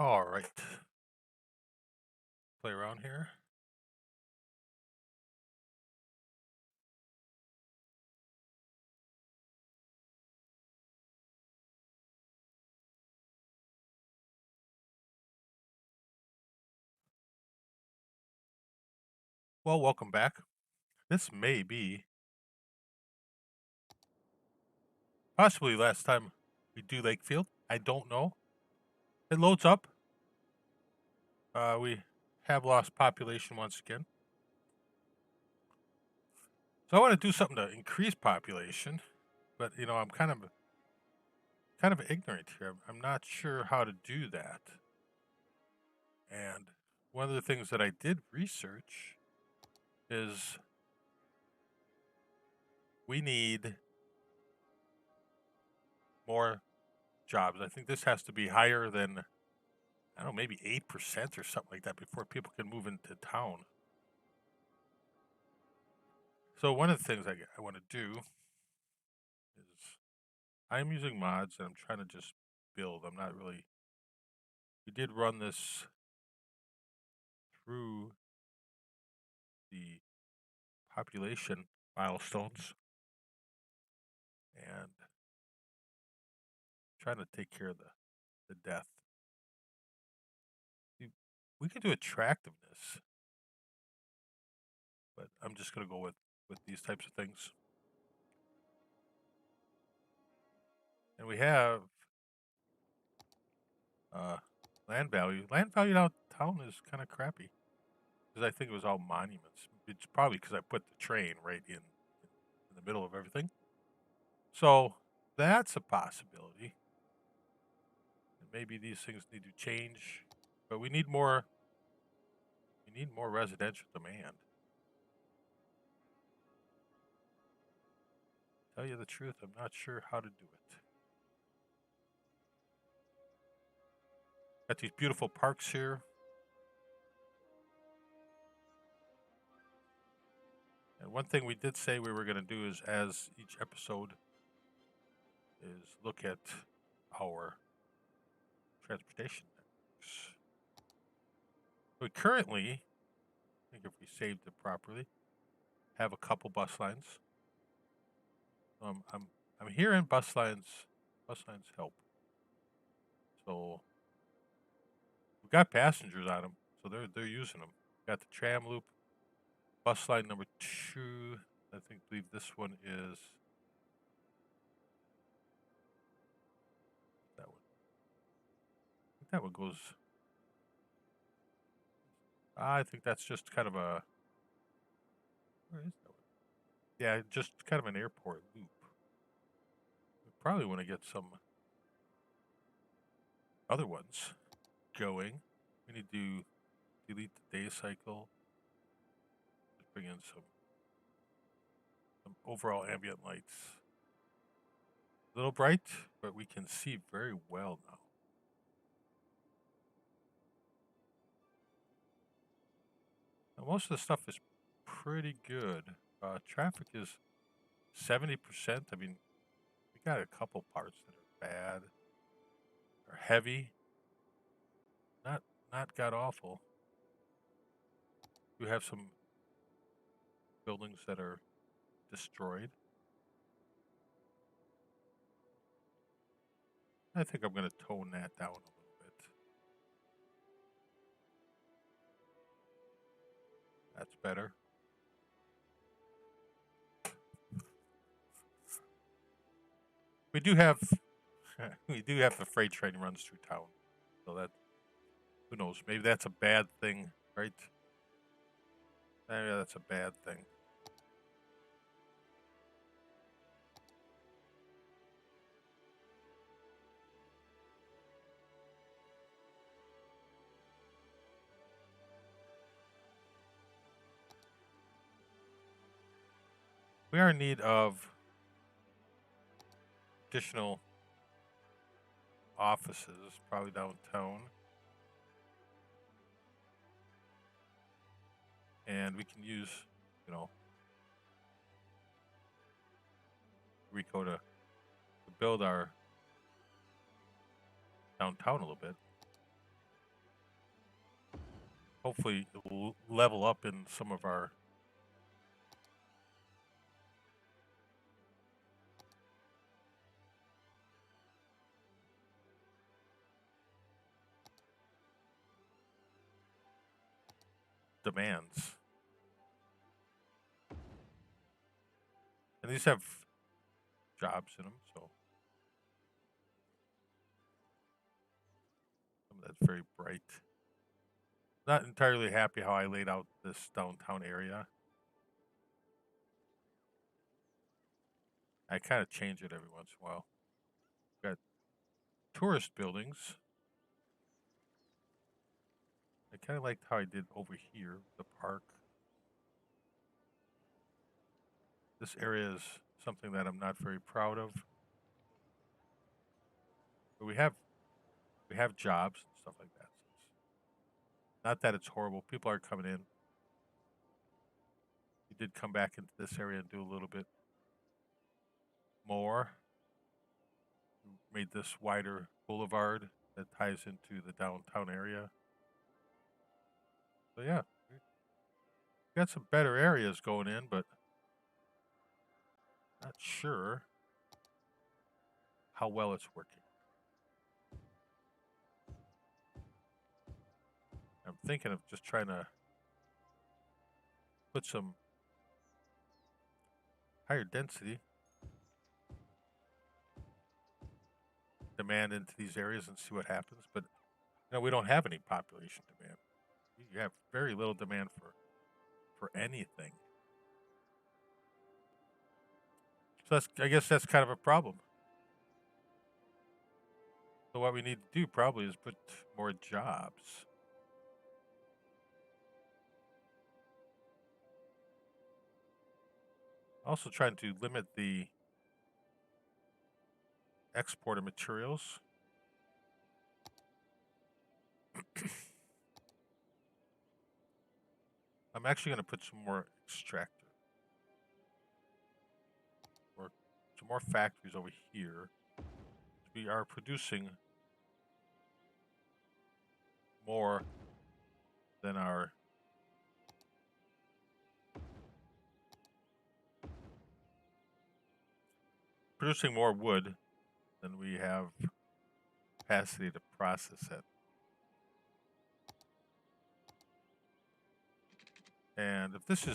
All right. Play around here. Well, welcome back. This may be possibly last time we do Lakefield. I don't know. It loads up. We have lost population once again. So I want to do something to increase population, but I'm kind of ignorant here. I'm not sure how to do that. And one of the things that I did research is we need more jobs. I think this has to be higher than, I don't know, maybe 8% or something like that before people can move into town. So one of the things I want to do is I'm using mods and I'm trying to just build. I'm not really, we did run this through the population milestones and trying to take care of the death. We could do attractiveness, but I'm just going to go with these types of things. And we have land value. Land value downtown is kind of crappy because I think it was all monuments. It's probably because I put the train right in the middle of everything. So that's a possibility. And maybe these things need to change, but we need more. We need more residential demand. Tell you the truth, I'm not sure how to do it. Got these beautiful parks here. And one thing we did say we were going to do is, as each episode, is look at our transportation networks. We currently, I think if we saved it properly, have a couple bus lines. I'm hearing bus lines help. So we've got passengers on them, so they're using them. Got the tram loop, bus line number 2. I believe this one is that one. I think that one goes. I think that's just kind of a. Where is that one? Yeah, just kind of an airport loop. We probably want to get some other ones going. We need to delete the day cycle. Just bring in some overall ambient lights. A little bright, but we can see very well now. Now most of the stuff is pretty good. Traffic is 70%. I mean, we got a couple parts that are bad or heavy. Not god awful. We have some buildings that are destroyed. I think I'm going to tone that down a little bit. That's better. We do have the freight train runs through town, so that, who knows? Maybe that's a bad thing, right? Maybe that's a bad thing. We are in need of additional offices, probably downtown. And we can use, Rico to build our downtown a little bit. hopefully it will level up in some of our demands. And these have jobs in them, so some of that's very bright. Not entirely happy how I laid out this downtown area. I kind of change it every once in a while. Got tourist buildings. I kind of liked how I did over here, the park. This area is something that I'm not very proud of. But we have jobs and stuff like that. So it's not that it's horrible. People are coming in. We did come back into this area and do a little bit more. We made this wider boulevard that ties into the downtown area. So yeah, we got some better areas going in, but not sure how well it's working. I'm thinking of just trying to put some higher density demand into these areas and see what happens. But we don't have any population demand. You have very little demand for anything. So I guess that's kind of a problem. So what we need to do probably is put more jobs. Also trying to limit the export of materials. I'm actually going to put some more extractor or some more factories over here. We are producing more than our producing more wood than we have capacity to process it. And if this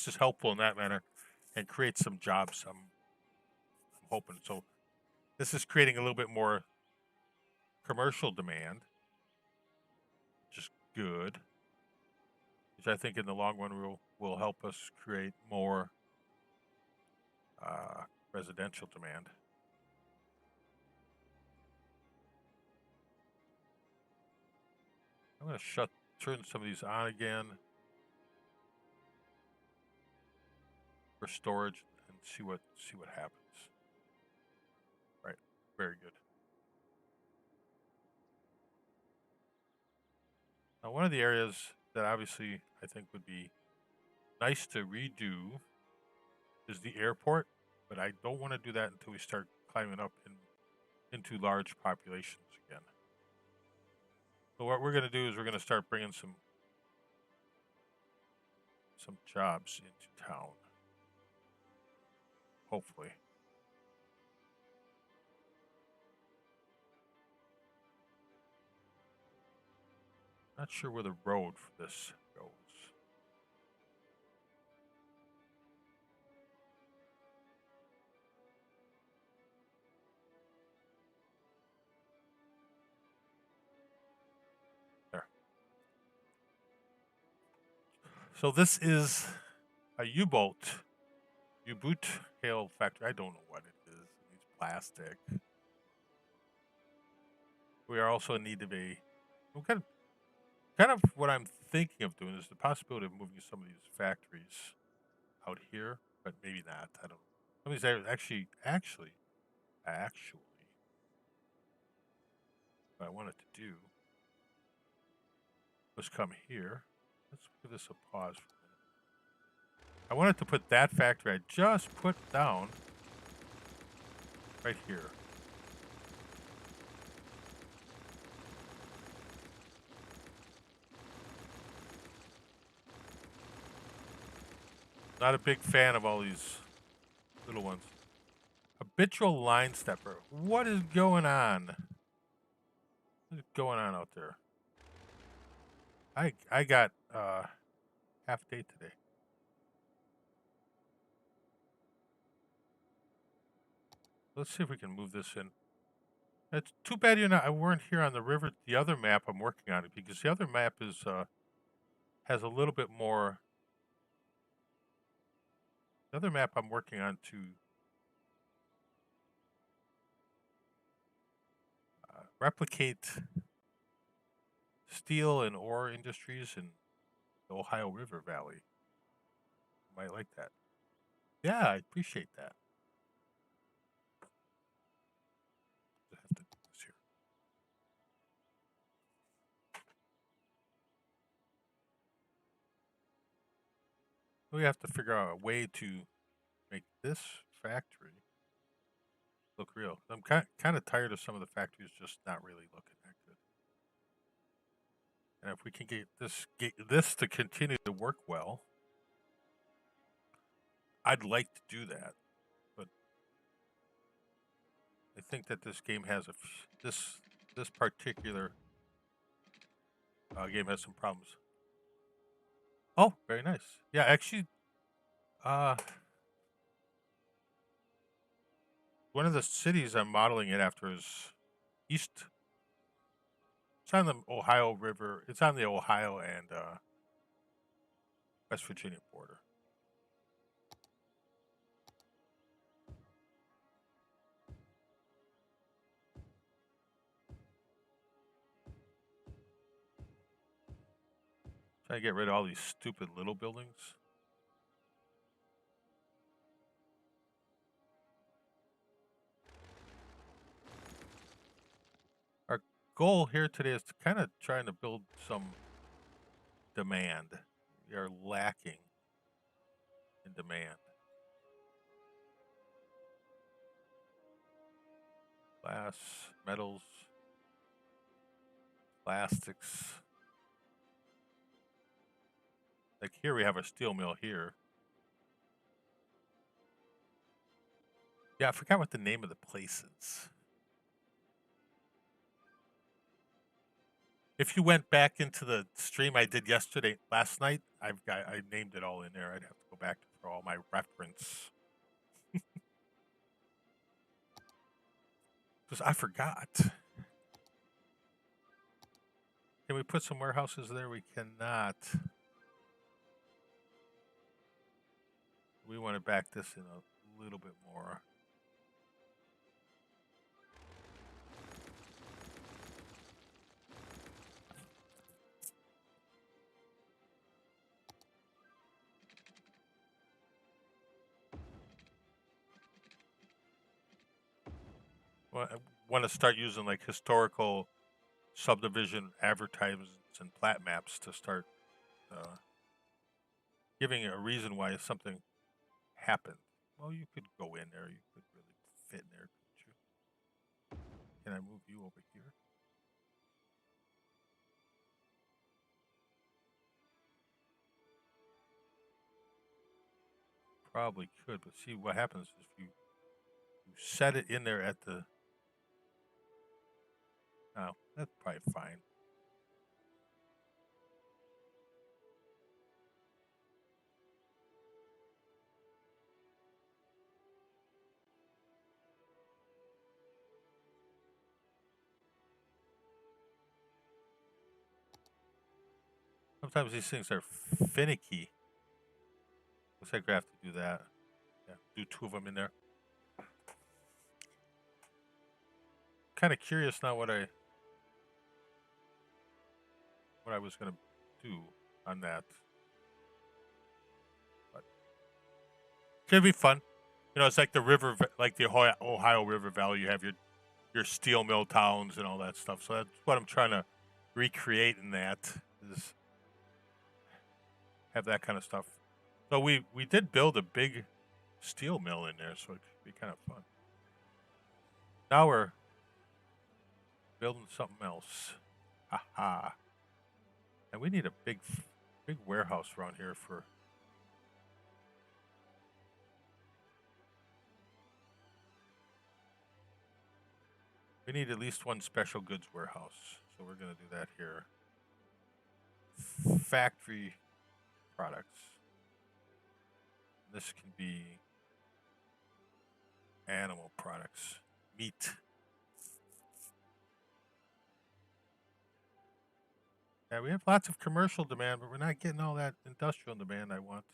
is helpful in that manner and creates some jobs, I'm hoping. So this is creating a little bit more commercial demand, which is good, which I think in the long run will help us create more residential demand. I'm going to turn some of these on again for storage and see what happens. Right, very good. Now, one of the areas that obviously I think would be nice to redo is the airport, but I don't want to do that until we start climbing up into large populations again. So what we're going to do is we're going to start bringing some jobs into town, hopefully. Not sure where the road for this goes. There. So this is a U-boot hail factory. I don't know what it is. It's plastic. We are also in need of kind of what I'm thinking of doing is the possibility of moving some of these factories out here, but maybe not. I don't know. Some of these areas actually, what I wanted to do was come here. Let's give this a pause for a minute. I wanted to put that factory I just put down right here. Not a big fan of all these little ones. Habitual line stepper. What is going on? What is going on out there? I got half day today. Let's see if we can move this in. It's too bad I weren't here on the river. The other map I'm working on it because the other map is has a little bit more. The other map I'm working on to replicate steel and ore industries in the Ohio River Valley. You might like that. Yeah, I appreciate that. I have to do this here. We have to figure out a way to make this factory look real. I'm kind of tired of some of the factories just not really looking that good. And if we can get this to continue to work well, I'd like to do that. But I think that this game has this particular game has some problems. Oh, very nice. Yeah, actually, one of the cities I'm modeling it after is East. It's on the Ohio River. It's on the Ohio and West Virginia border. Trying to get rid of all these stupid little buildings. Our goal here today is to kind of trying to build some demand. We are lacking in demand. Glass, metals, plastics. Like here we have a steel mill here. Yeah, I forgot what the name of the place is. If you went back into the stream I did last night, I named it all in there. I'd have to go back for all my reference. Because I forgot. Can we put some warehouses there? We cannot. We want to back this in a little bit more. Well, I want to start using like historical subdivision advertisements and plat maps to start giving a reason why something happened. Well, you could go in there. You could really fit in there, couldn't you? Can I move you over here? Probably could, but see what happens is if you set it in there at the. Oh, that's probably fine. Sometimes these things are finicky. Looks like I have to do that. Yeah, do two of them in there. Kind of curious now what I was gonna do on that. But it's gonna be fun. You know, it's like the river, like the Ohio River Valley. You have your steel mill towns and all that stuff. So that's what I'm trying to recreate in that is have that kind of stuff. So we did build a big steel mill in there, so it could be kind of fun. Now we're building something else. Haha. And we need a big warehouse around here for We need at least one special goods warehouse. So we're going to do that here. Factory products. This can be animal products, meat. Yeah, we have lots of commercial demand, but we're not getting all that industrial demand I want.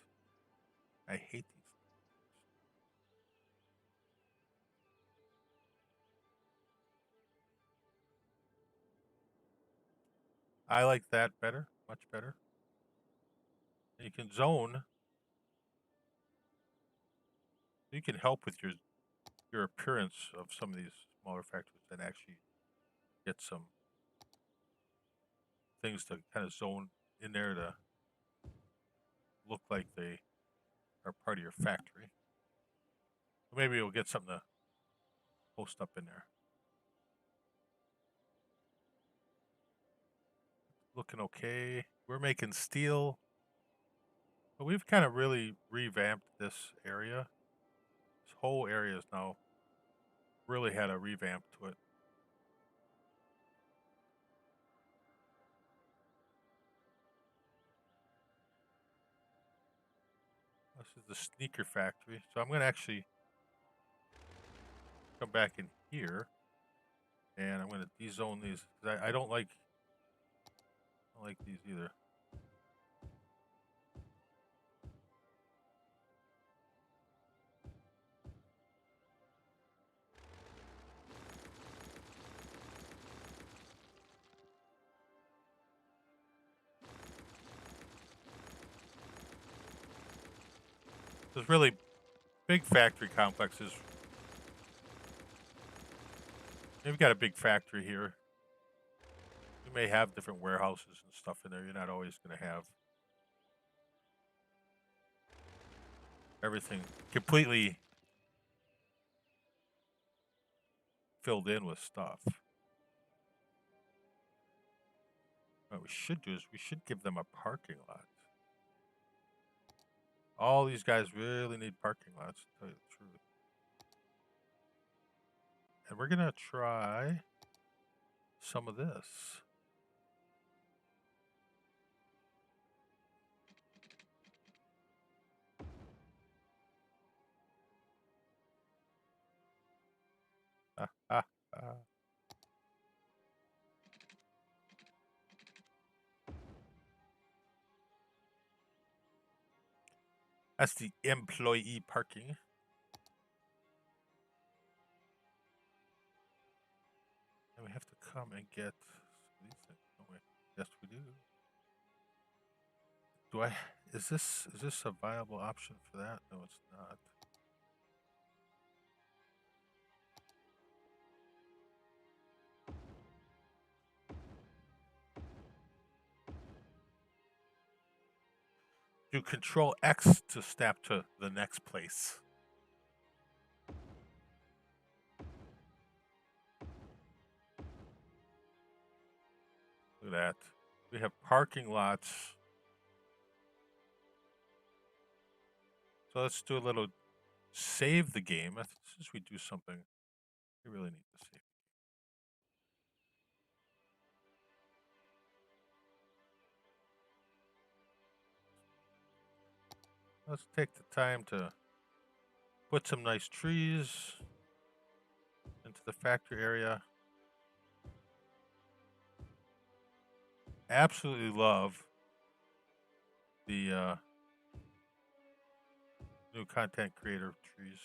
I hate these. I like that better, much better. You can zone. You can help with your appearance of some of these smaller factories and actually get some things to kind of zone in there to look like they are part of your factory. Maybe we'll get something to post up in there. Looking okay. We're making steel. But we've kind of really revamped this area. This whole area has now really had a revamp to it. This is the sneaker factory. So I'm going to actually come back in here. And I'm going to dezone these. I don't like these either. There's really big factory complexes. We've got a big factory here. You may have different warehouses and stuff in there. You're not always going to have everything completely filled in with stuff. What we should do is we should give them a parking lot. All these guys really need parking lots, to tell you the truth. And we're going to try some of this. That's the employee parking. And we have to come and get these things, don't we? Yes, we do. Is this a viable option for that? No, it's not. Do Control X to snap to the next place. Look at that. We have parking lots. So let's do a little save the game. Since we do something, we really need to save. Let's take the time to put some nice trees into the factory area. Absolutely love the new content creator trees.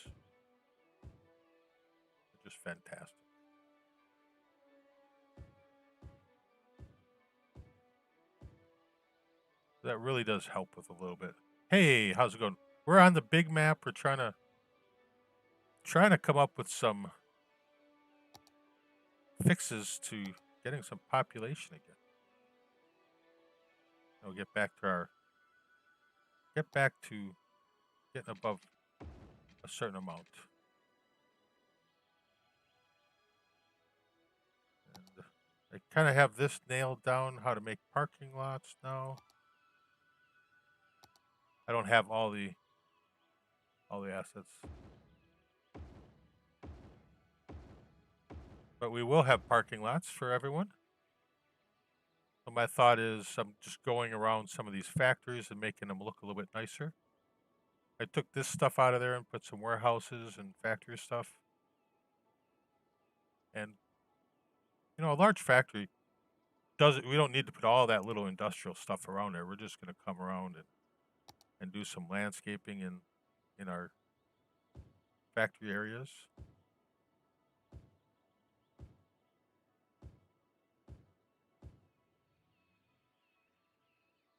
They're just fantastic. That really does help with a little bit. Hey, how's it going? We're on the big map. We're trying to come up with some fixes to getting some population again. We'll get back to getting above a certain amount. And I kind of have this nailed down, how to make parking lots now. I don't have all the assets. But we will have parking lots for everyone. So my thought is I'm just going around some of these factories and making them look a little bit nicer. I took this stuff out of there and put some warehouses and factory stuff. And, you know, a large factory we don't need to put all that little industrial stuff around there. We're just going to come around and do some landscaping in our factory areas.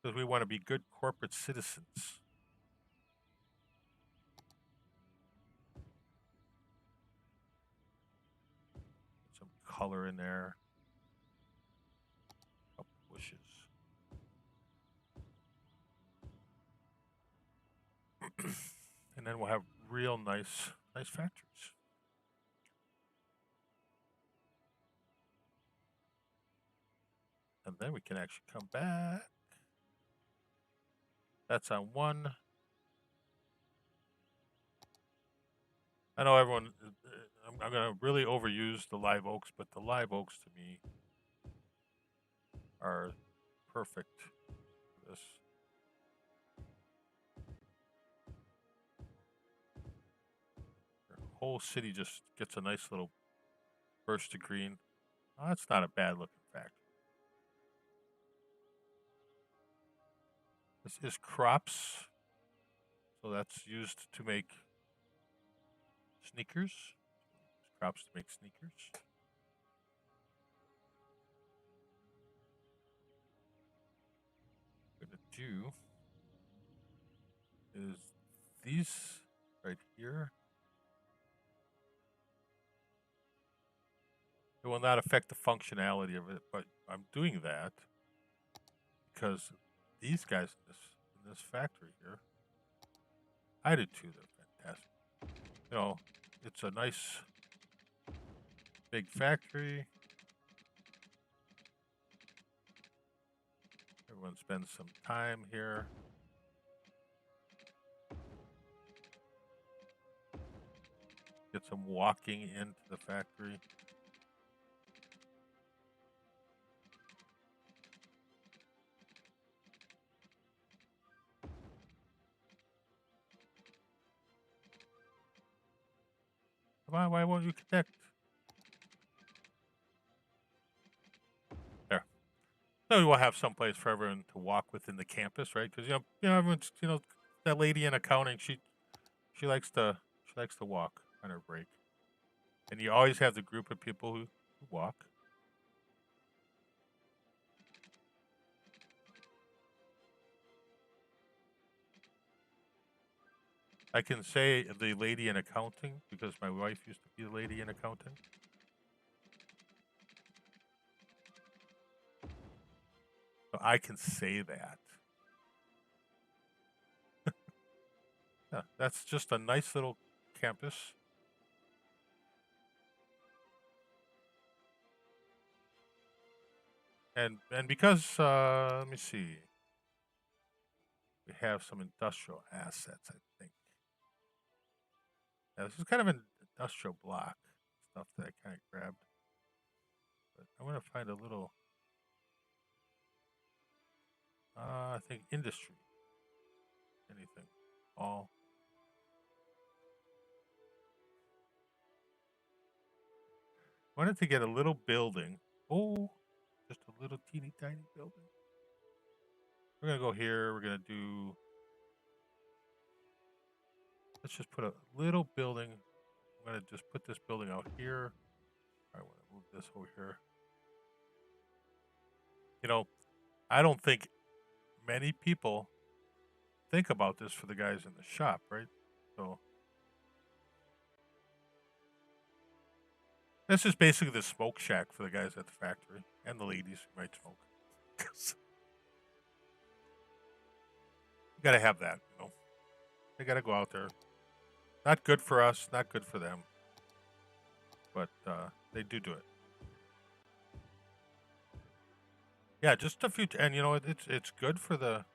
Because we want to be good corporate citizens. Put some color in there. A couple bushes. And then we'll have real nice factories. And then we can actually come back. That's on one. I know everyone, I'm going to really overuse the live oaks, but the live oaks to me are perfect for this. The whole city just gets a nice little burst of green. Oh, that's not a bad looking factory. This is crops. So that's used to make sneakers. Crops to make sneakers. What I'm going to do is these right here. It will not affect the functionality of it, but I'm doing that because these guys in this factory here, I did too. They're fantastic. You know, it's a nice big factory. Everyone spends some time here. Get some walking into the factory. Come on, why won't you connect? There. So we'll have some place for everyone to walk within the campus, right? Because you know, everyone's, you know, that lady in accounting, she likes to walk on her break, and you always have the group of people who walk. I can say the lady in accounting because my wife used to be the lady in accounting. So I can say that. Yeah, that's just a nice little campus. And because, let me see, we have some industrial assets, I think. Now, this is kind of an industrial block, stuff that I kind of grabbed. But I want to find a little, I think industry, anything, all. Wanted to get a little building. Oh, just a little teeny tiny building. We're going to go here. We're going to do, let's just put a little building. I'm going to just put this building out here. I want to move this over here. You know, I don't think many people think about this for the guys in the shop, right? So this is basically the smoke shack for the guys at the factory and the ladies who might smoke. You got to have that, you know. They got to go out there. Not good for us, not good for them. But they do it. Yeah, just a few, and you know, it's good for the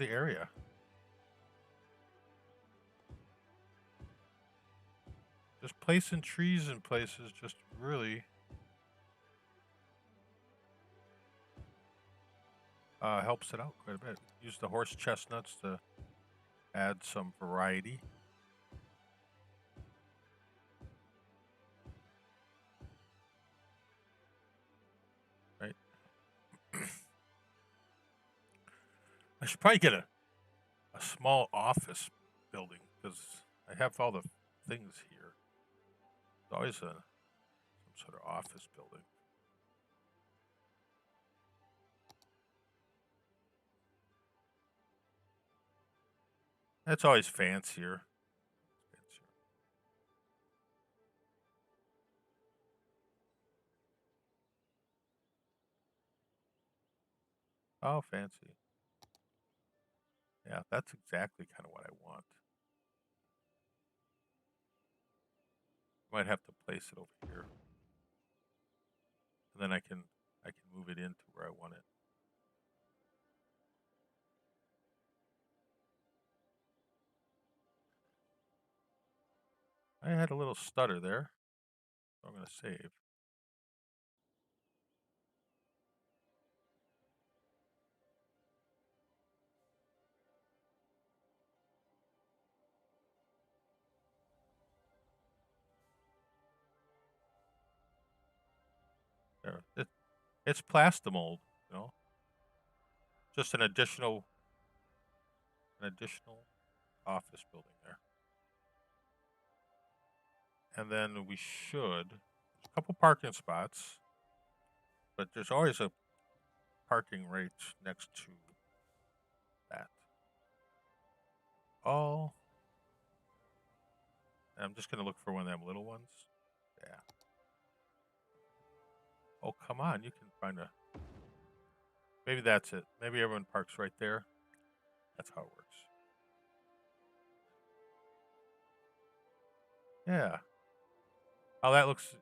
area. Just placing trees in places just really helps it out quite a bit. Use the horse chestnuts to add some variety. Right. I should probably get a small office building because I have all the things here. There's always some sort of office building. That's always fancier. Oh, fancy. Yeah, that's exactly kind of what I want. Might have to place it over here. And then I can move it into where I want it. I had a little stutter there. So I'm going to save. There. It's plastomold, you know. Just an additional office building there. And then we should, there's a couple parking spots, but there's always a parking right next to that. Oh, I'm just going to look for one of them little ones. Yeah. Oh, come on. You can find a, maybe that's it. Maybe everyone parks right there. That's how it works. Yeah. Oh, that looks,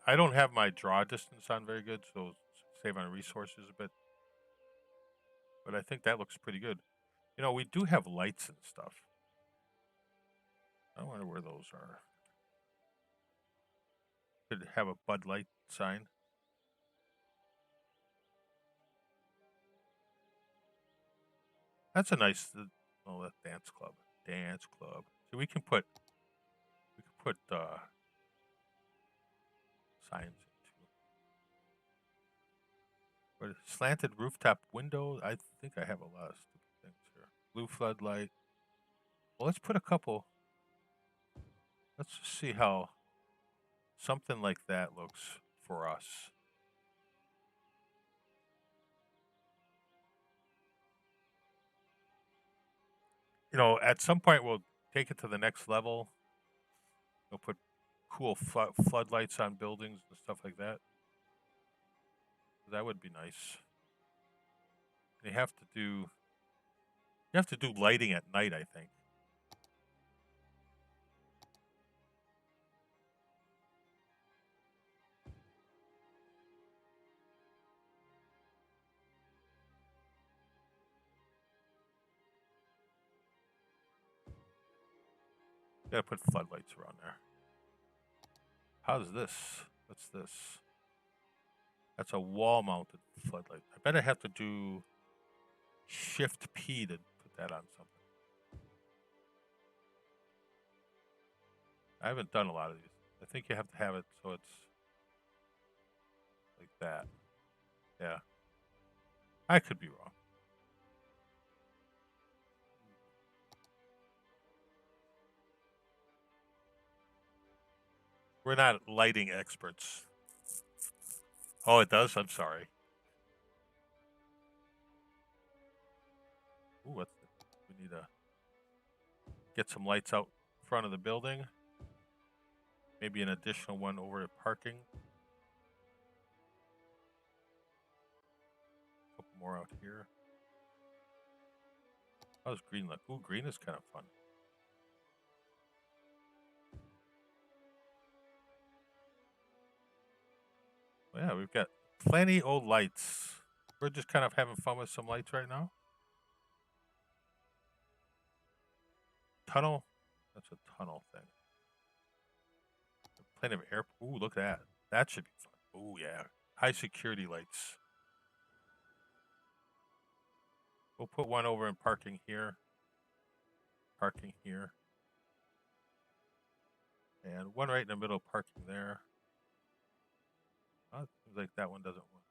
I don't have my draw distance on very good, so save on resources a bit. But I think that looks pretty good. You know, we do have lights and stuff. I wonder where those are. Could have a Bud Light sign. That's a nice, oh, that dance club. Dance club. So we can put signs into. But slanted rooftop window. I think I have a lot of stupid things here. Blue floodlight. Well, let's put a couple. Let's just see how something like that looks for us. You know, at some point we'll take it to the next level. We'll put cool floodlights on buildings and stuff like that. That would be nice. You have to do lighting at night, I think. Gotta put floodlights around there. How's this? What's this? That's a wall-mounted floodlight. I bet I have to do Shift P to put that on something. I haven't done a lot of these. I think you have to have it so it's like that. Yeah. I could be wrong. We're not lighting experts. Oh, it does? I'm sorry. Ooh, we need to get some lights out front of the building. Maybe an additional one over at parking. A couple more out here. How's green look? Ooh, green is kind of fun. Well, yeah, we've got plenty of lights. We're just kind of having fun with some lights right now. Tunnel. That's a tunnel thing. Plenty of air. Ooh, look at that. That should be fun. Ooh, yeah. High security lights. We'll put one over in parking here. Parking here. And one right in the middle, parking there. Seems like that one doesn't work.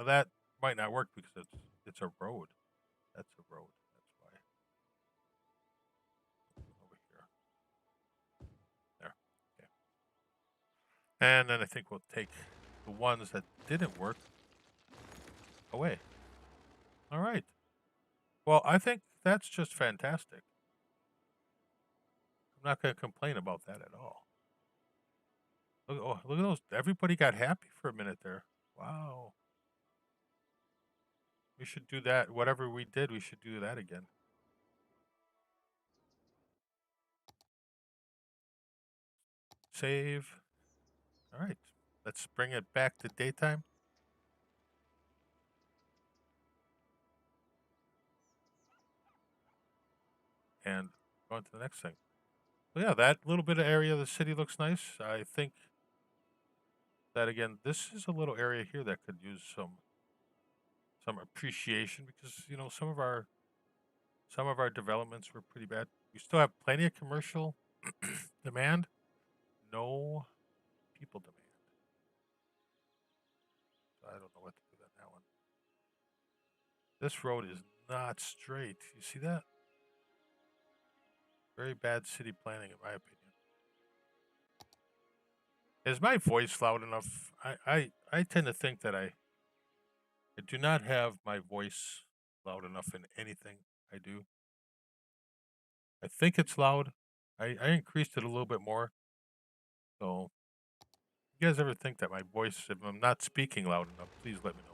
That might not work because it's a road. That's a road. That's why. Over here. There. Okay. And then I think we'll take the ones that didn't work away. All right. Well, I think that's just fantastic. I'm not going to complain about that at all. Look at those. Everybody got happy for a minute there. Wow. We should do that. Whatever we did, we should do that again. Save. All right. Let's bring it back to daytime. And go on to the next thing. So yeah, that little bit of area of the city looks nice. I think that, again, this is a little area here that could use some appreciation because, you know, some of our developments were pretty bad. We still have plenty of commercial demand, no people demand. So I don't know what to do on that one. This road is not straight. You see that? Very bad city planning, in my opinion. Is my voice loud enough? I tend to think that I do not have my voice loud enough in anything I do. I think it's loud. I increased it a little bit more. So, you guys ever think that my voice, if I'm not speaking loud enough, please let me know.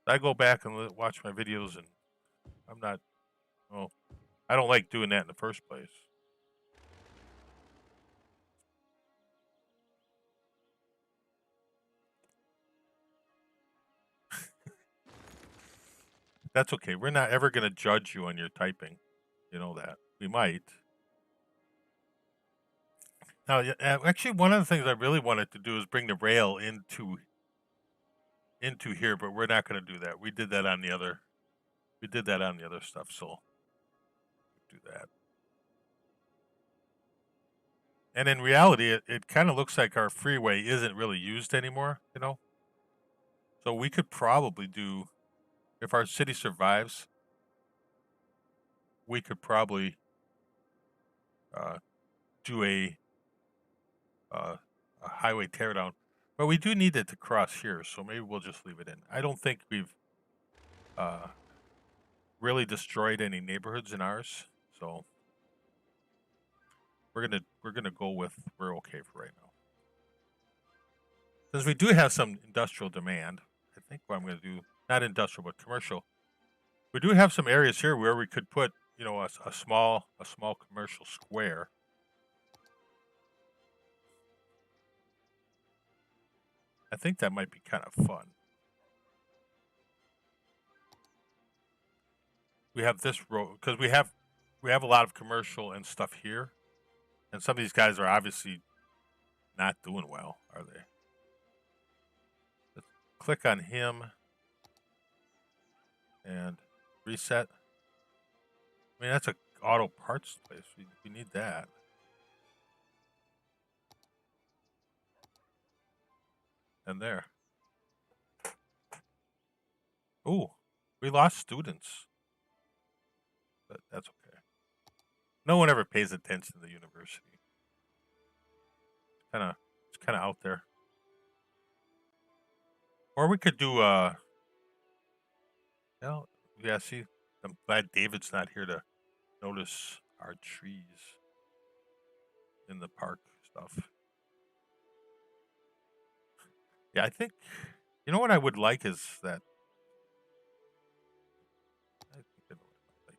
I go back and watch my videos, and I'm not. Well, I don't like doing that in the first place. That's okay. We're not ever going to judge you on your typing. You know that. We might. Now, actually, one of the things I really wanted to do is bring the rail into here, but we're not going to do that. We did that on the other. We did that on the other stuff, so do that. And in reality, it kind of looks like our freeway isn't really used anymore, you know? So we could probably do, if our city survives, we could probably do a highway teardown. But we do need it to cross here, so maybe we'll just leave it in. I don't think we've really destroyed any neighborhoods in ours, so we're gonna go with we're okay for right now. Since we do have some industrial demand, I think what I'm gonna do, not industrial but commercial, we do have some areas here where we could put, you know, a small commercial square. I think that might be kind of fun. We have this road because we have a lot of commercial and stuff here, and some of these guys are obviously not doing well, are they? Let's click on him and reset. I mean, that's a auto parts place. We need that. And there. Ooh, we lost students. But that's okay. No one ever pays attention to the university. It's kind of out there. Or we could do well, yeah, see, I'm glad David's not here to notice our trees in the park stuff. Yeah, I think, you know what I would like is that, I think I know what I might like.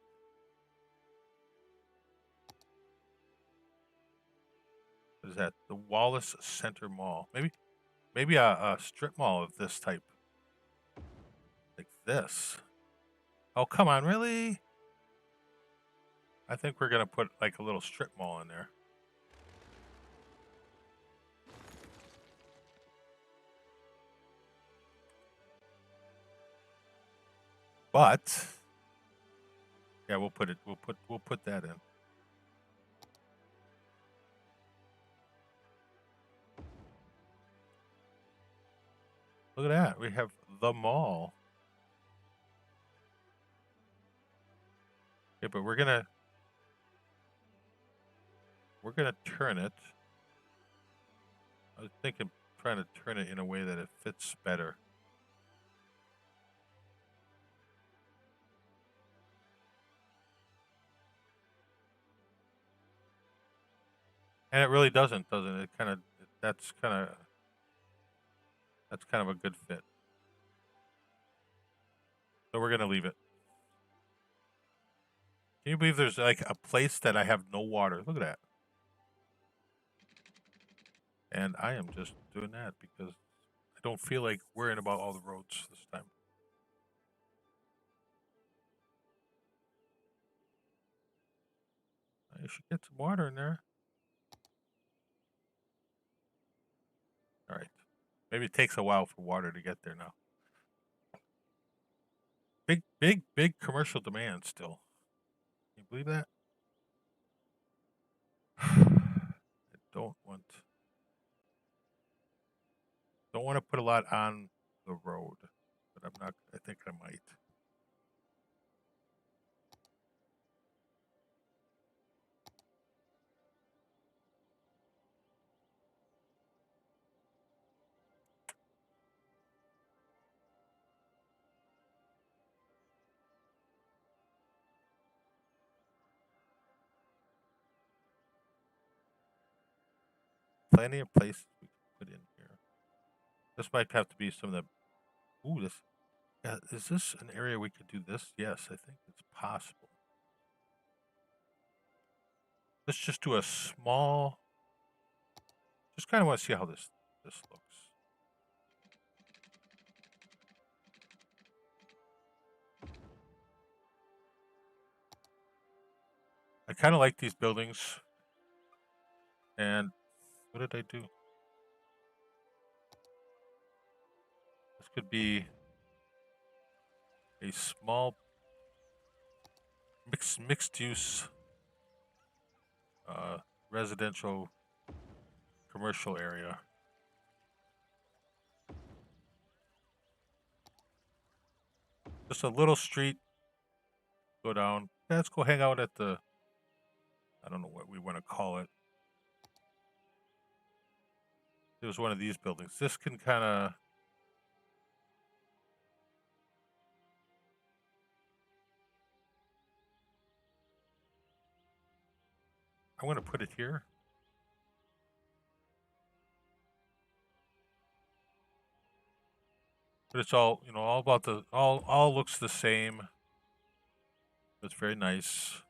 What is that? The Wallace Center Mall. Maybe a strip mall of this type. Like this. Oh, come on, really? I think we're gonna put like a little strip mall in there. But yeah, we'll put that in. Look at that. We have the mall. Okay, but we're gonna turn it. I was thinking trying to turn it in a way that it fits better. And it really doesn't it? That's kind of a good fit. So we're gonna leave it. Can you believe there's like a place that I have no water? Look at that. And I am just doing that because I don't feel like worrying about all the roads this time. I should get some water in there. All right. Maybe it takes a while for water to get there now. Big commercial demand still. Can you believe that? I don't want to put a lot on the road, but I think I might. Plenty of places we can put in here. This might have to be some of the. Ooh, this. Is this an area we could do this? Yes, I think it's possible. Let's just do a small. Just kind of want to see how this looks. I kind of like these buildings. And what did I do? This could be a small mixed use residential commercial area. Just a little street. Go down. Yeah, let's go hang out at the. I don't know what we want to call it. It was one of these buildings. This can kind of. I'm going to put it here. But it's all, all about all looks the same. It's very nice.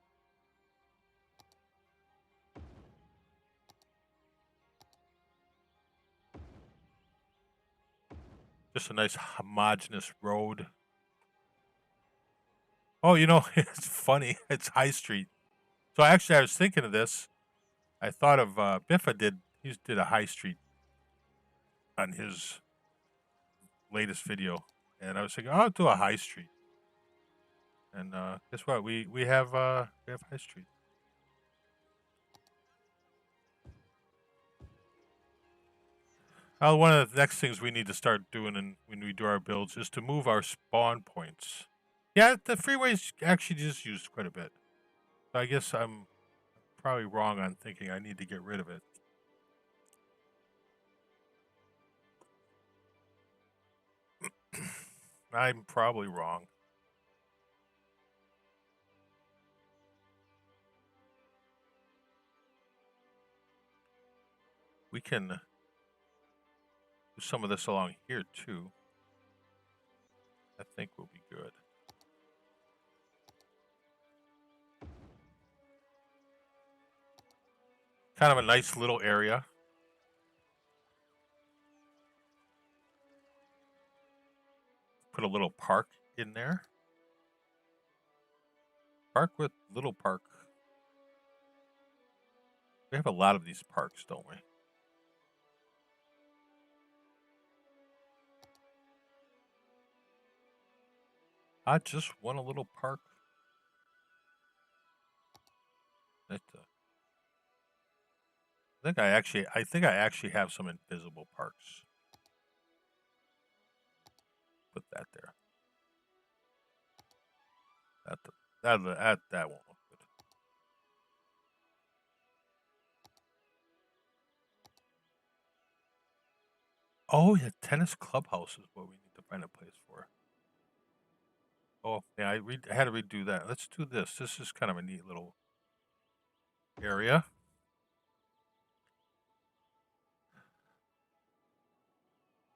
Just a nice homogeneous road. Oh, it's funny. It's High Street. So actually, I was thinking of this. I thought of Biffa he did a High Street on his latest video, and I was thinking, I'll do a High Street. And guess what? We have High Street. One of the next things we need to start doing when we do our builds is to move our spawn points. Yeah, the freeway's actually just used quite a bit. So I guess I'm probably wrong on thinking I need to get rid of it. I'm probably wrong. We can do some of this along here too. I think we'll be good. Kind of a nice little area. Put a little park in there. Park with little park. We have a lot of these parks, don't we? I just want a little park. That, I think I actually have some invisible parks. Put that there. That won't look good. Oh, yeah, tennis clubhouse is what we need to find a place for. Oh, yeah, I had to redo that. Let's do this. This is kind of a neat little area.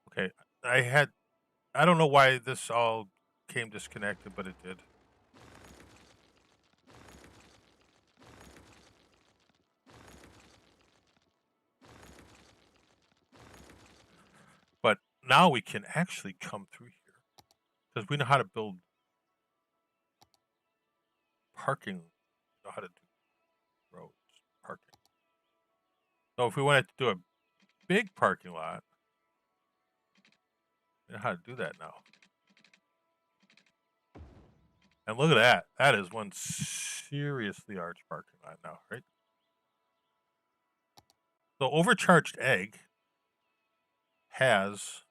Okay, I don't know why this all came disconnected, but it did. But now we can actually come through here because we know how to build parking. We know how to do roads, parking. So if we wanted to do a big parking lot, we know how to do that now. And look at that. That is one seriously large parking lot now, right? So Overcharged Egg has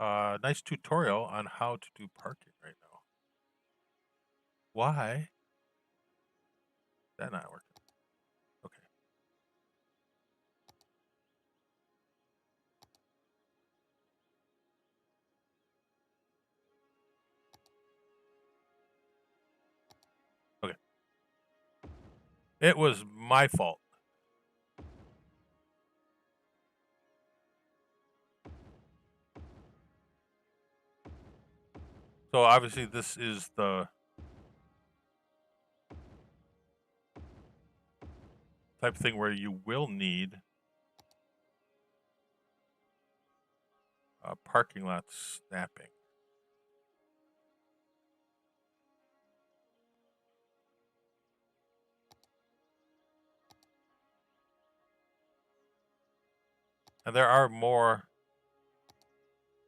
a nice tutorial on how to do parking right now. Why is that not working? Okay. Okay. It was my fault. So obviously this is the type of thing where you will need a parking lot snapping. And there are more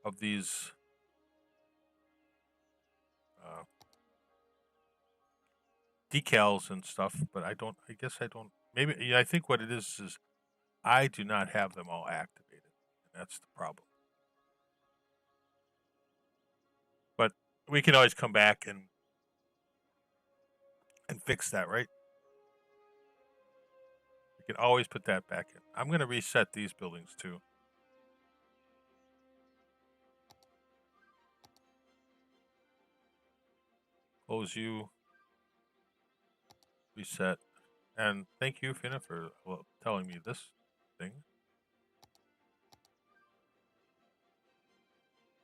of these decals and stuff, but I guess I don't, maybe, yeah, I think what it is I do not have them all activated. And that's the problem. But we can always come back and fix that, right? We can always put that back in. I'm going to reset these buildings too. Close you. Reset. And thank you, Finna, for telling me this thing.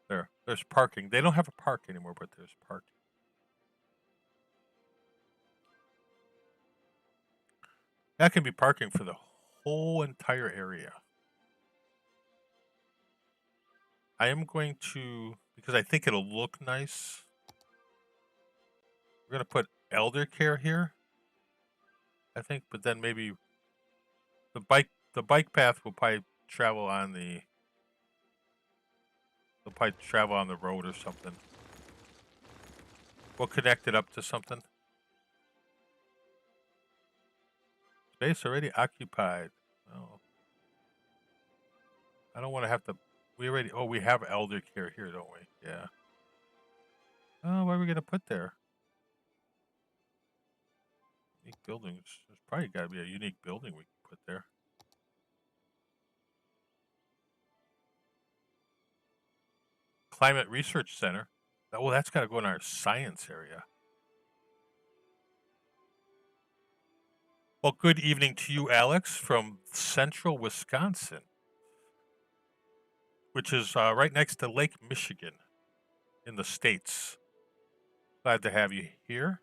There's parking. They don't have a park anymore, but there's parking. That can be parking for the whole entire area. I am going to, because I think it'll look nice, we're going to put elder care here, I think, but then maybe the bike path will probably travel on the road or something. We'll connect it up to something. Space already occupied. Oh. I don't want to have to, we have elder care here, don't we? Yeah. Oh, what are we going to put there? Unique buildings. There's probably got to be a unique building we can put there. Climate Research Center. Well, that's got to go in our science area. Well, good evening to you, Alex, from central Wisconsin, which is right next to Lake Michigan in the States. Glad to have you here.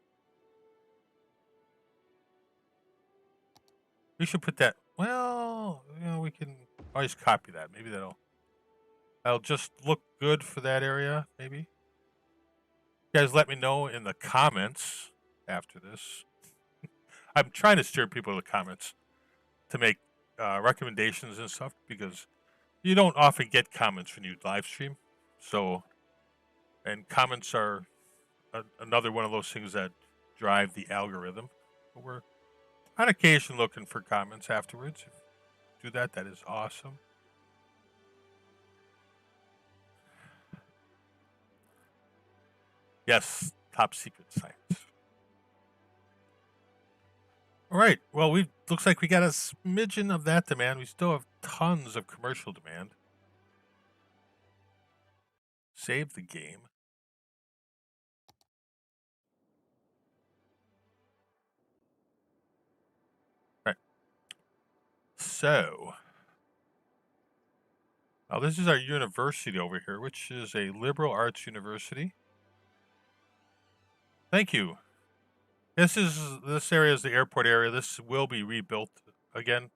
We should put that, well, we can always copy that. Maybe that'll just look good for that area, maybe. You guys let me know in the comments after this. I'm trying to steer people to the comments to make recommendations and stuff, because you don't often get comments when you live stream. So, and comments are another one of those things that drive the algorithm. But we're on occasion looking for comments afterwards. If you do that, that is awesome. Yes, top secret science. All right. Well, we looks like we got a smidgen of that demand. We still have tons of commercial demand. Save the game. All right. So, now this is our university over here, which is a liberal arts university. Thank you. This area is the airport area. This will be rebuilt again.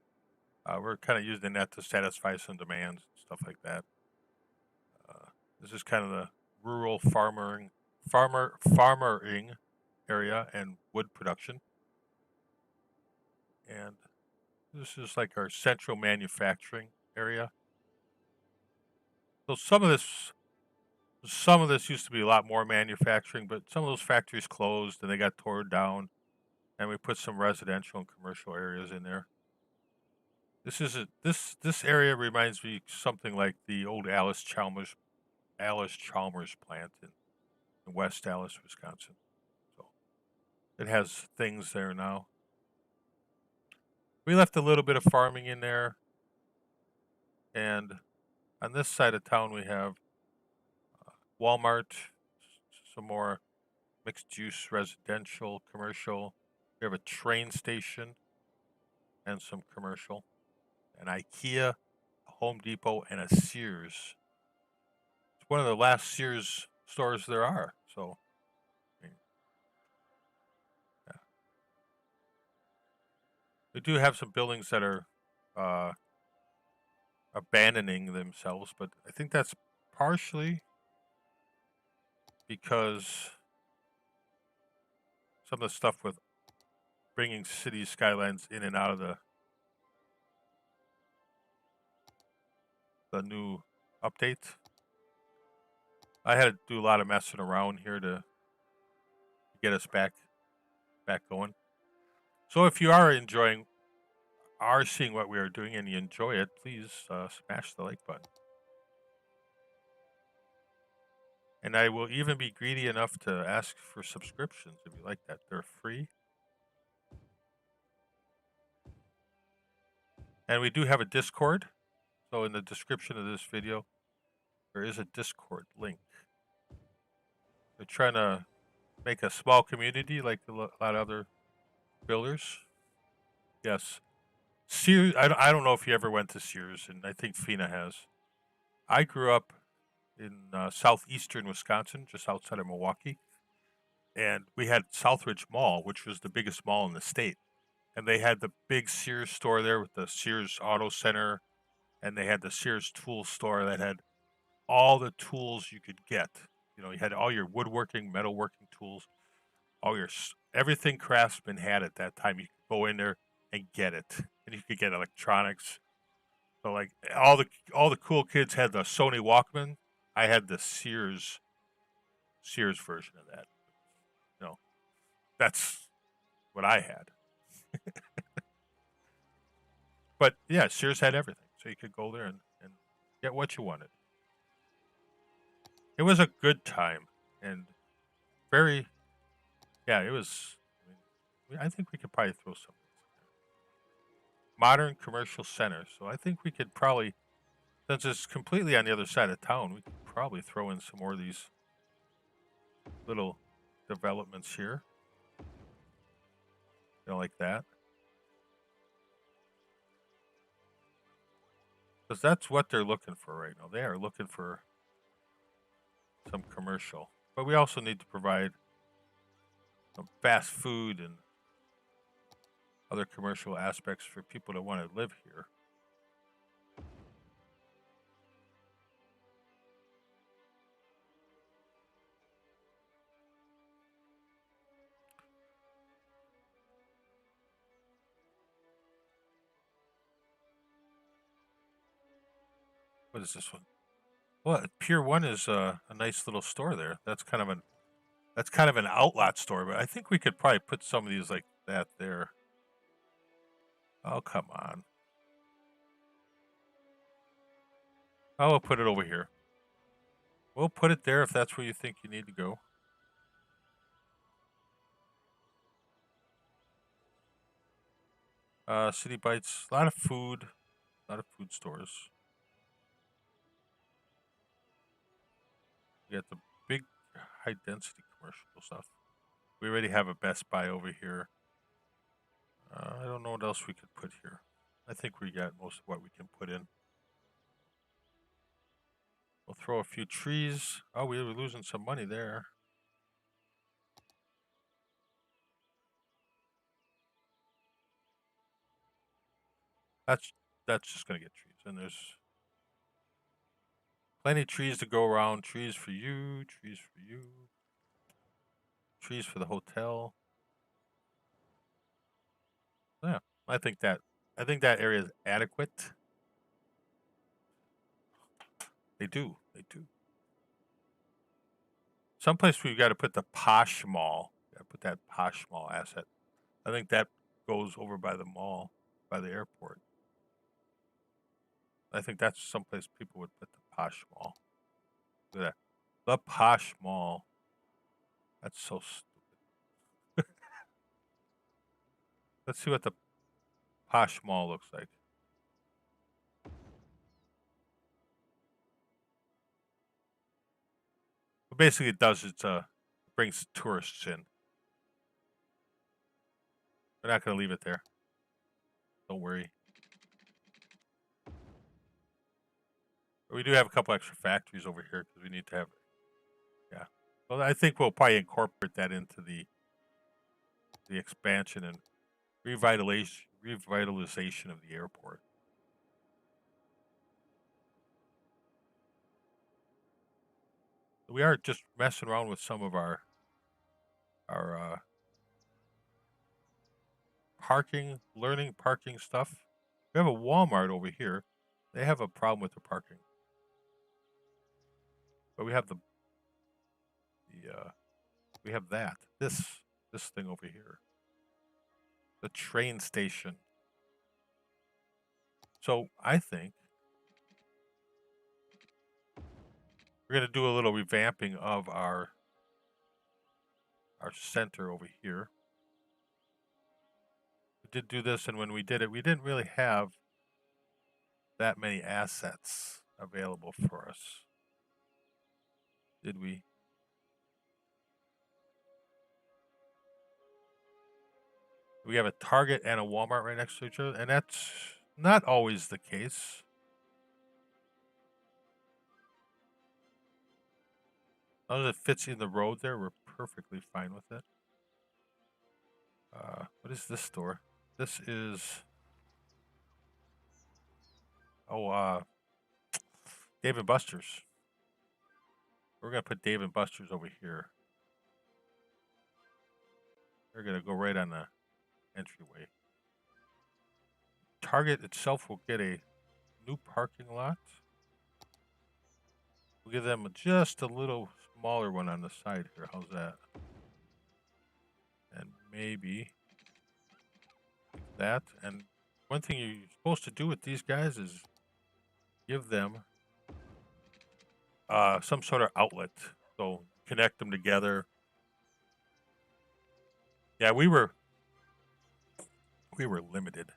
We're kind of using that to satisfy some demands, stuff like that. This is kind of the rural farmering area and wood production. And this is like our central manufacturing area. So some of this used to be a lot more manufacturing, but some of those factories closed and they got torn down, and we put some residential and commercial areas in there. This area reminds me something like the old Alice Chalmers plant in West Allis, Wisconsin. So it has things there now. We left a little bit of farming in there, and on this side of town we have Walmart, some more mixed use residential, commercial. We have a train station and some commercial, an IKEA, a Home Depot, and a Sears. It's one of the last Sears stores there are. So, I mean, yeah. We do have some buildings that are abandoning themselves, but I think that's partially because some of the stuff with bringing city skylines in and out of the new update. I had to do a lot of messing around here to get us back going. So if you are seeing what we are doing and you enjoy it, please smash the like button. And I will even be greedy enough to ask for subscriptions if you like that. They're free. And we do have a Discord. So in the description of this video, there is a Discord link. We're trying to make a small community like a lot of other builders. Yes. Sears, I don't know if you ever went to Sears, and I think Fina has. I grew up in southeastern Wisconsin, just outside of Milwaukee. And we had Southridge Mall, which was the biggest mall in the state. And they had the big Sears store there with the Sears Auto Center. And they had the Sears Tool Store that had all the tools you could get. You know, you had all your woodworking, metalworking tools, everything Craftsman had at that time. You could go in there and get it. And you could get electronics. So like all the cool kids had the Sony Walkman. I had the Sears version of that. You know, that's what I had. But yeah, Sears had everything. So you could go there and get what you wanted. It was a good time and it was, I think we could probably throw some modern commercial center. So I think we could probably, since it's completely on the other side of town, we could probably throw in some more of these little developments here. You know, like that. Because that's what they're looking for right now. They are looking for some commercial. But we also need to provide some fast food and other commercial aspects for people that want to live here. What is this one? Well, Pier 1 is a nice little store there. That's kind of an outlet store, but I think we could probably put some of these like that there. Oh, come on. Oh, we'll put it over here. We'll put it there if that's where you think you need to go. City Bites, a lot of food stores. We got the big high density commercial stuff. We already have a Best Buy over here. I don't know what else we could put here. I think we got most of what we can put in. We'll throw a few trees. Oh, we were losing some money there. That's just gonna get trees, and there's plenty of trees to go around. Trees for you, trees for you, trees for the hotel. Yeah, I think that area is adequate. They do. Someplace we've got to put the Posh Mall. Got to put that Posh Mall asset. I think that goes over by the mall, by the airport. I think that's someplace people would put the Posh Mall. Look at that. The Posh Mall. That's so stupid. Let's see what the Posh Mall looks like. What basically it does is brings tourists in. We're not going to leave it there. Don't worry. But we do have a couple extra factories over here because we need to have. Yeah. Well, I think we'll probably incorporate that into the expansion and revitalization of the airport. We are just messing around with some of our learning parking stuff. We have a Walmart over here. They have a problem with the parking, but we have we have this thing over here, the train station. So I think we're going to do a little revamping of our center over here. We did do this, and when we did it, we didn't really have that many assets available for us, did we? We have a Target and a Walmart right next to each other, and that's not always the case. As long as it fits in the road there, we're perfectly fine with it. What is this store? This is Dave & Buster's. We're gonna put Dave & Buster's over here. We're gonna go right on the entryway. Target itself will get a new parking lot. We'll give them just a little smaller one on the side here. How's that? And maybe that. And one thing you're supposed to do with these guys is give them some sort of outlet. So connect them together. Yeah, we were limited.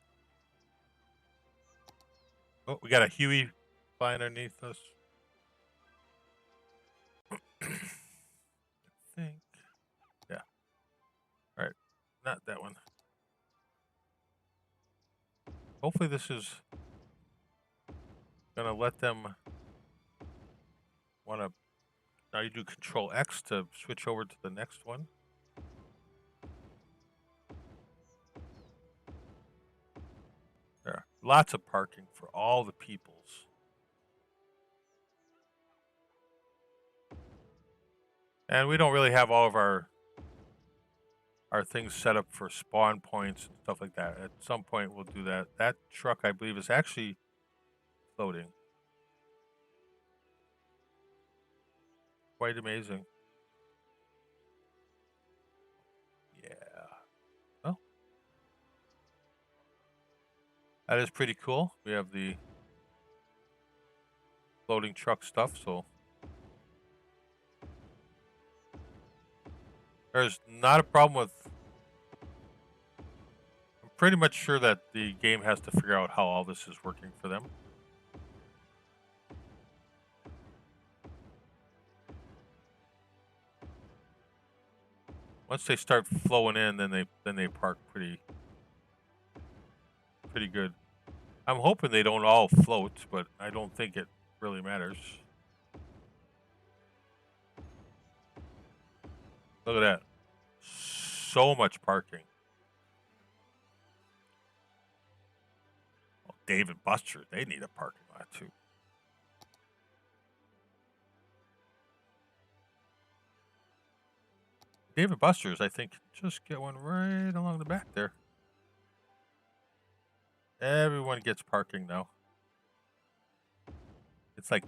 Oh, we got a Huey flying underneath us. I think. Yeah. All right. Not that one. Hopefully this is gonna let them wanna. Now you do Control X to switch over to the next one. There. Lots of parking for all the peoples. And we don't really have all of our things set up for spawn points and stuff like that. At some point we'll do that. That truck, I believe, is actually floating. Quite amazing. Yeah. Well, that is pretty cool. We have the floating truck stuff, so there's not a problem with. I'm pretty much sure that the game has to figure out how all this is working for them. Once they start flowing in, then they park pretty good. I'm hoping they don't all float, but I don't think it really matters. Look at that. So much parking. Well, Dave and Buster, they need a parking lot too. Dave and Buster's, I think, just get one right along the back there. Everyone gets parking now. It's like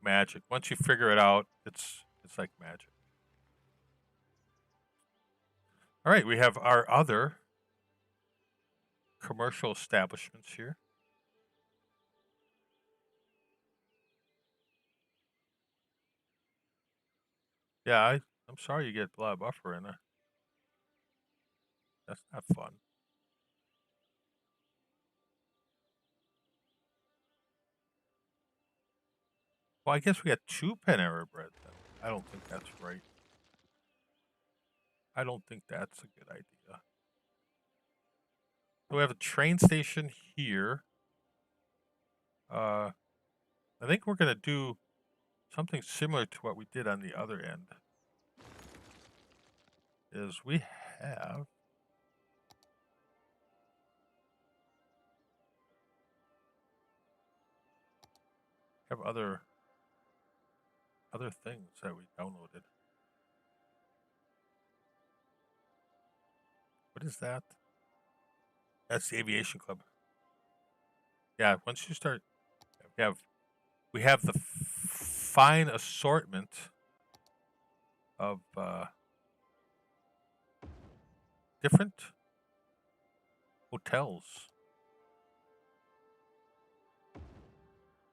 magic. Once you figure it out, it's like magic. All right, we have our other commercial establishments here. Yeah, I'm sorry you get blah buffer in there. That's not fun. Well, I guess we got 2 Panera Bread then. I don't think that's right. I don't think that's a good idea. So we have a train station here. I think we're gonna do something similar to what we did on the other end. Is we have other things that we downloaded. What is that? That's the aviation club. Yeah, once you start, we have the fine assortment of different hotels.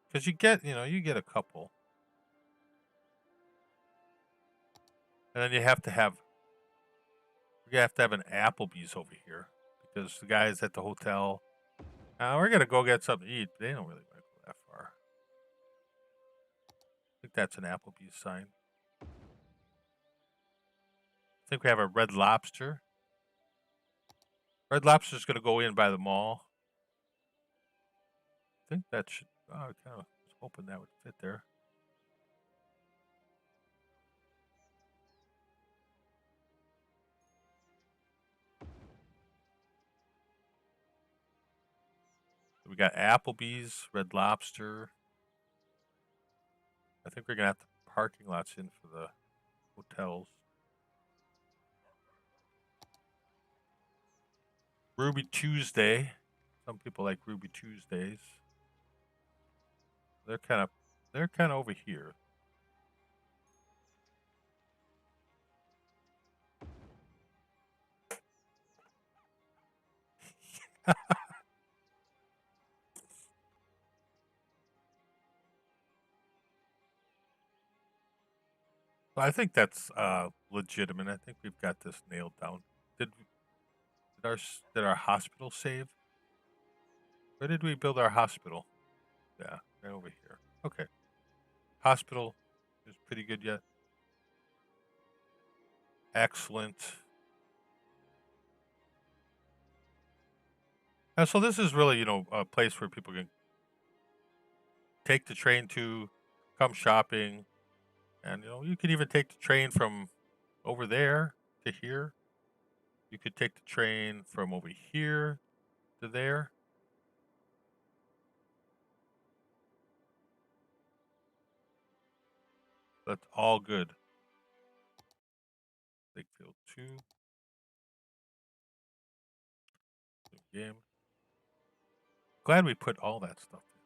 Because you get a couple, and then you have to have an Applebee's over here because the guys at the hotel. We're gonna go get something to eat. But they don't really want to go that far. I think that's an Applebee's sign. I think we have a Red Lobster. Red Lobster's gonna go in by the mall. I think that should. I kind of was hoping that would fit there. We got Applebee's, Red Lobster. I think we're gonna have the parking lots in for the hotels. Ruby Tuesday. Some people like Ruby Tuesdays. They're kind of over here. I think that's legitimate. I think we've got this nailed down. Did our hospital save? Where did we build our hospital? Yeah, right over here. Okay. Hospital is pretty good yet. Excellent. And so this is really, a place where people can take the train to, come shopping, and you could even take the train from over there to here. You could take the train from over here to there. That's all good. Lakefield 2. New game. Glad we put all that stuff in.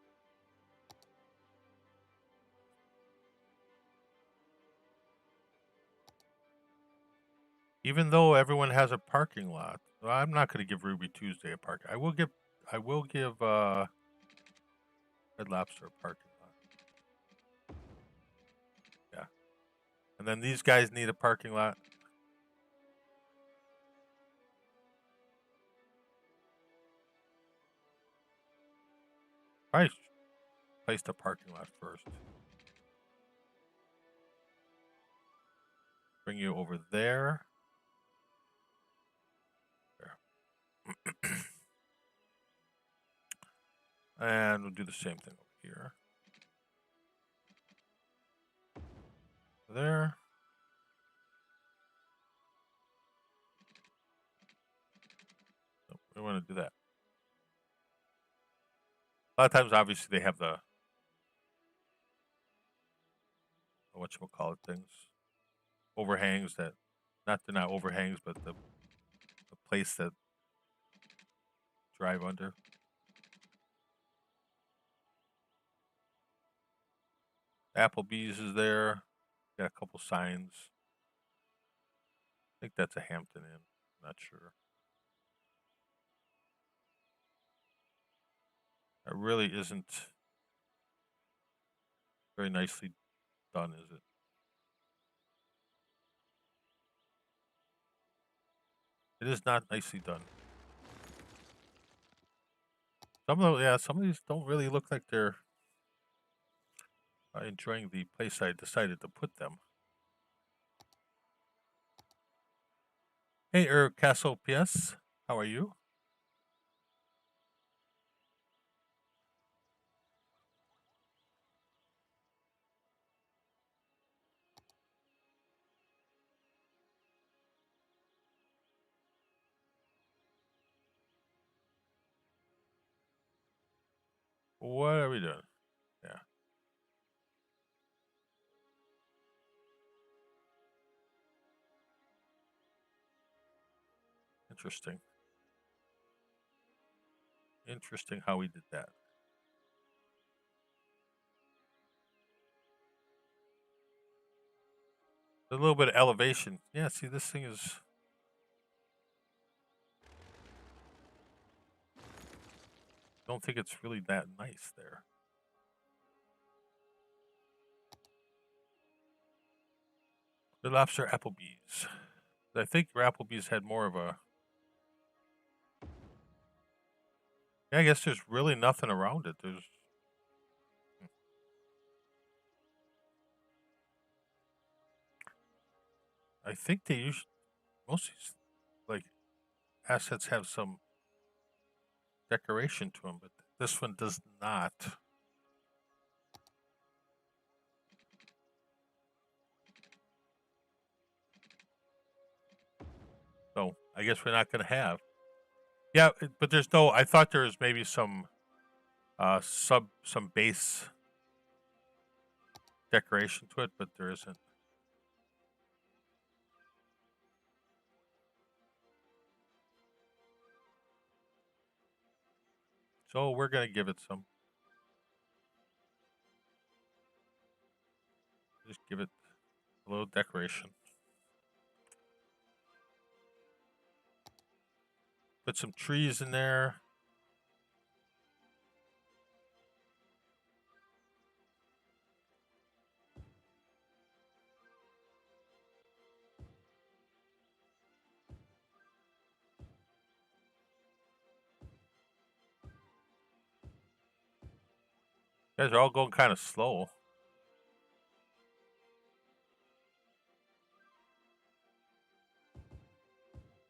Even though everyone has a parking lot, well, I'm not going to give Ruby Tuesday a park. I will give Red Lobster a parking lot. Yeah, and then these guys need a parking lot. Probably placed a parking lot first. Bring you over there. There. And we'll do the same thing over here. There. Nope, we want to do that. A lot of times, obviously, they have the whatchamacallit things, overhangs that, they're not overhangs, but the place that drive under. Applebee's is there. Got a couple signs. I think that's a Hampton Inn. Not sure. That really isn't very nicely done, is it? It is not nicely done. Some of these don't really look like they're enjoying the place I decided to put them. Hey, Castle PS, how are you? What are we doing? Yeah. Interesting. Interesting how we did that. A little bit of elevation. Yeah, see, this thing is... don't think it's really that nice there. The Lobster Applebee's. I think your Applebee's had more of a... yeah, I guess there's really nothing around it. There's... I think they usually... most of these, like, assets have some decoration to them, but this one does not. So I guess we're not going to have. Yeah, but there's no... I thought there was maybe some some base decoration to it, but there isn't. So we're going to give it some. Just give it a little decoration. Put some trees in there. You guys are all going kind of slow.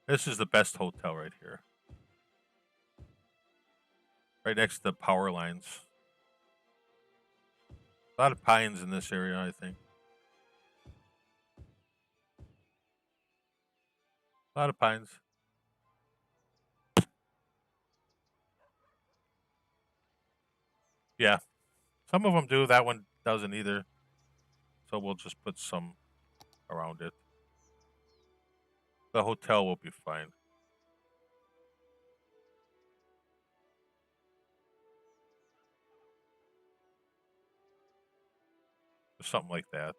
This is the best hotel right here. Right next to the power lines. A lot of pines in this area, I think. A lot of pines. Yeah. Some of them do. That one doesn't either. So we'll just put some around it. The hotel will be fine. Something like that.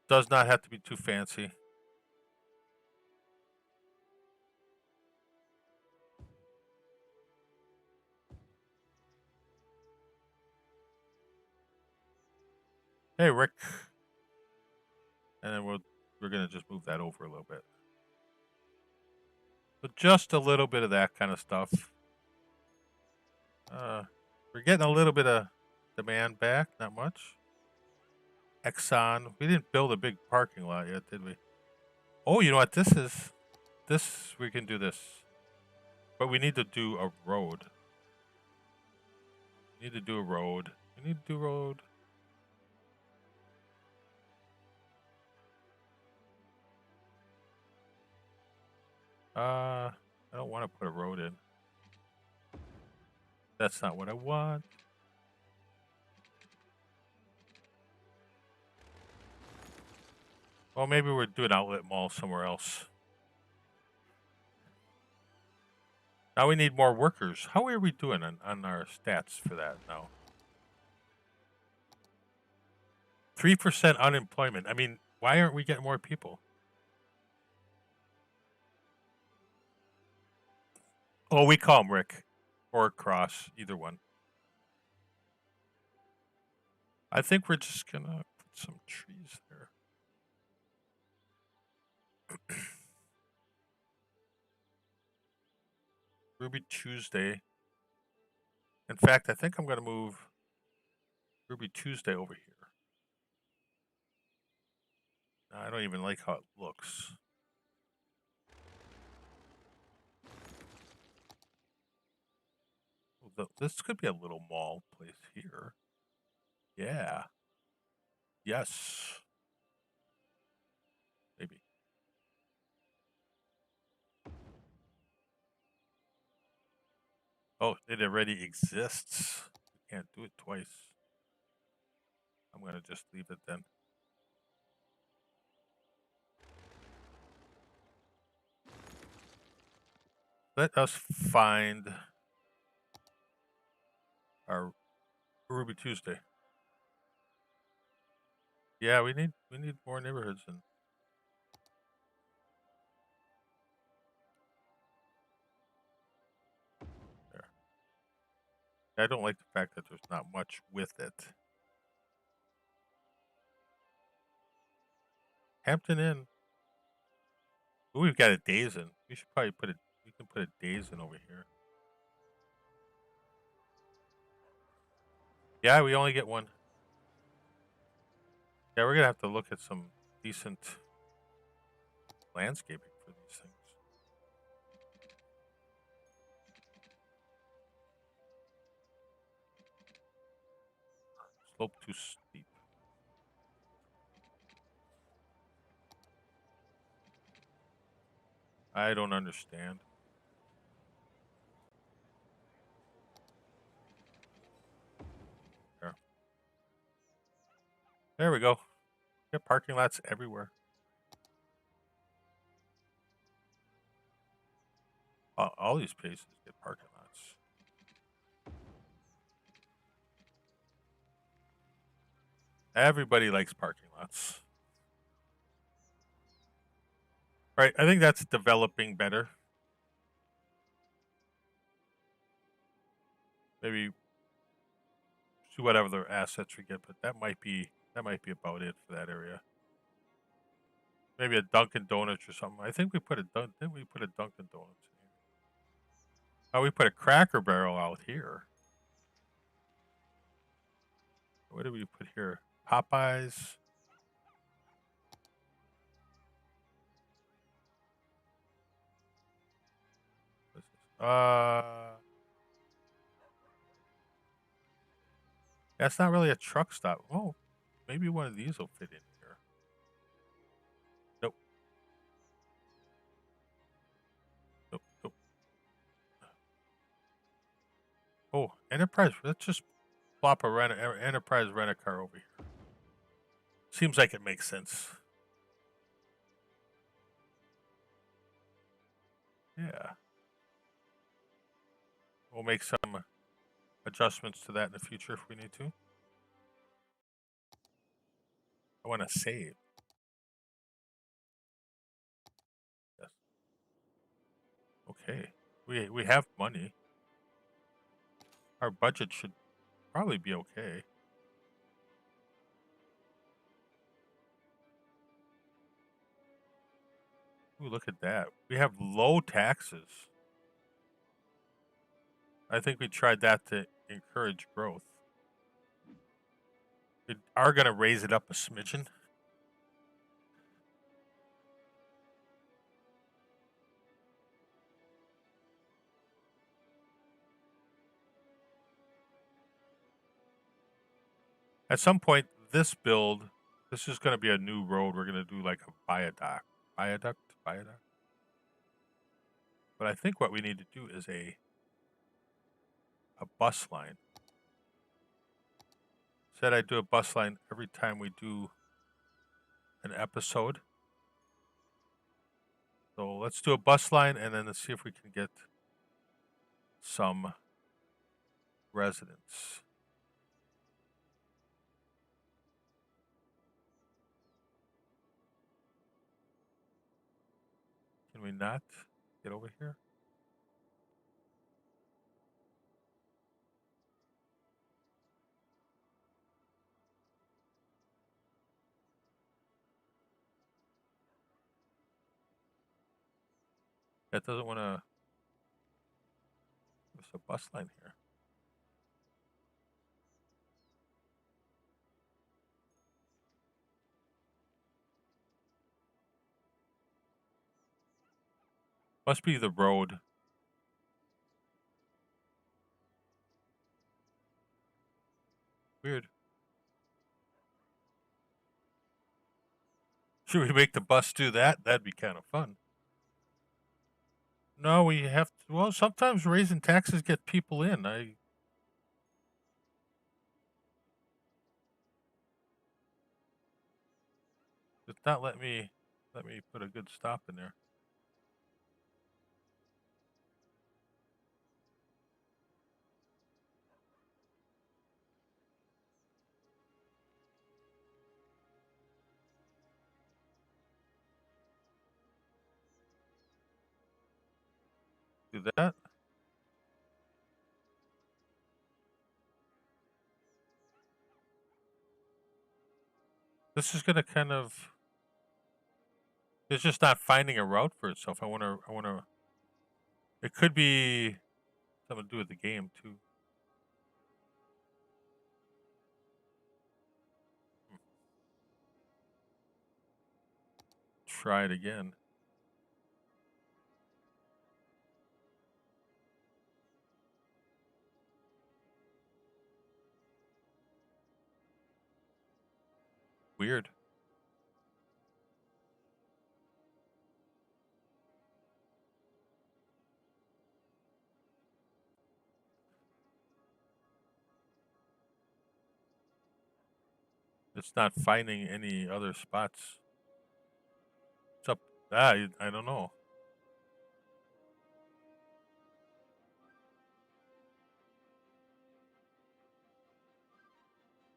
Does not have to be too fancy. Hey, Rick. And then we're going to just move that over a little bit. But just a little bit of that kind of stuff. We're getting a little bit of demand back, not much. Exxon. We didn't build a big parking lot yet, did we? Oh, you know what this is? This, we can do this. But we need to do a road. We need to do a road. We need to do a road. I don't want to put a road in. That's not what I want. Well, maybe we're doing outlet mall somewhere else. Now we need more workers. How are we doing on our stats for that now? 3% unemployment. I mean, why aren't we getting more people? Oh, we call him Rick or Cross, either one. I think we're just going to put some trees there. Ruby Tuesday. In fact, I think I'm going to move Ruby Tuesday over here. I don't even like how it looks. This could be a little mall place here. Yeah. Yes. Maybe. Oh, it already exists. You can't do it twice. I'm going to just leave it then. Let us find our Ruby Tuesday. Yeah, we need more neighborhoods and there. I don't like the fact that there's not much with it. Hampton Inn. Ooh, we've got a Days Inn. We should probably put it. We can put a Days Inn over here. Yeah, we only get one. Yeah, we're gonna have to look at some decent landscaping for these things. Slope too steep. I don't understand. There we go. Got parking lots everywhere. All these places get parking lots. Everybody likes parking lots. Right, I think that's developing better. Maybe see what other assets we get, but that might be about it for that area. Maybe a Dunkin' Donuts or something. I think we put didn't we put a Dunkin' Donuts in here? Oh, we put a Cracker Barrel out here. What did we put here? Popeyes. That's not really a truck stop. Oh, maybe one of these will fit in here. Nope. Nope. Nope. Oh, Enterprise. Let's just plop a Enterprise rent-a-car over here. Seems like it makes sense. Yeah. We'll make some adjustments to that in the future if we need to. I want to save. Yes. Okay. We have money. Our budget should probably be okay. Ooh, look at that. We have low taxes. I think we tried that to encourage growth. We are going to raise it up a smidgen. At some point, this build, this is going to be a new road. We're going to do like a viaduct. But I think what we need to do is a bus line. Said I'd do a bus line every time we do an episode. So let's do a bus line, and then let's see if we can get some residents. Can we not get over here? That doesn't want to. There's a bus line here. Must be the road. Weird. Should we make the bus do that? That'd be kind of fun. No, we have to. Well, sometimes raising taxes get people in. It's not let me put a good stop in there. Do that. This is gonna kind of. It's just not finding a route for itself. I wanna. It could be something to do with the game too. Try it again. Weird. It's not finding any other spots. It's up. I don't know.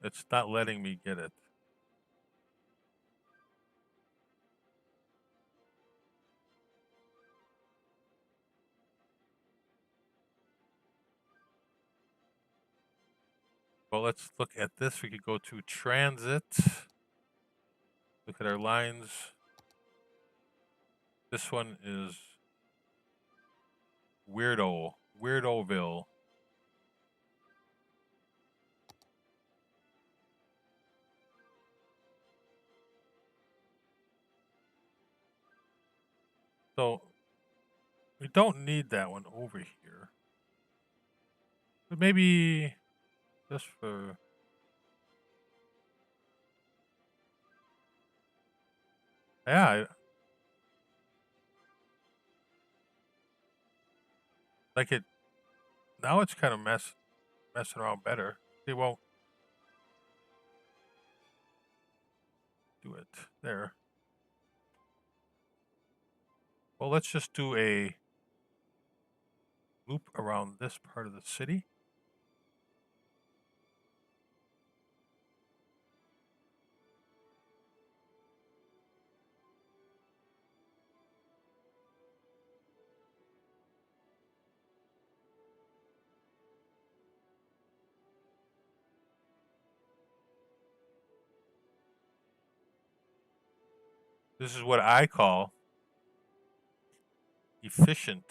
It's not letting me get it. Well, let's look at this. We could go to transit. Look at our lines. This one is Weirdoville. So we don't need that one over here. But maybe just for. Yeah. Like it. Now it's kind of messing around better. They won't do it there. Well, let's just do a loop around this part of the city. This is what I call efficient.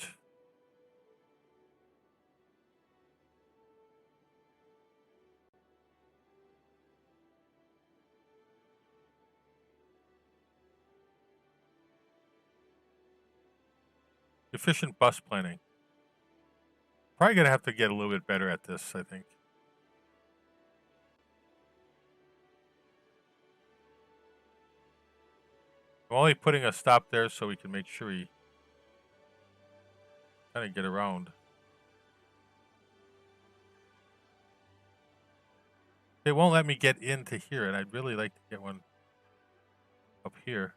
Efficient bus planning. Probably going to have to get a little bit better at this, I think. I'm only putting a stop there so we can make sure we kind of get around. They won't let me get into here, and I'd really like to get one up here.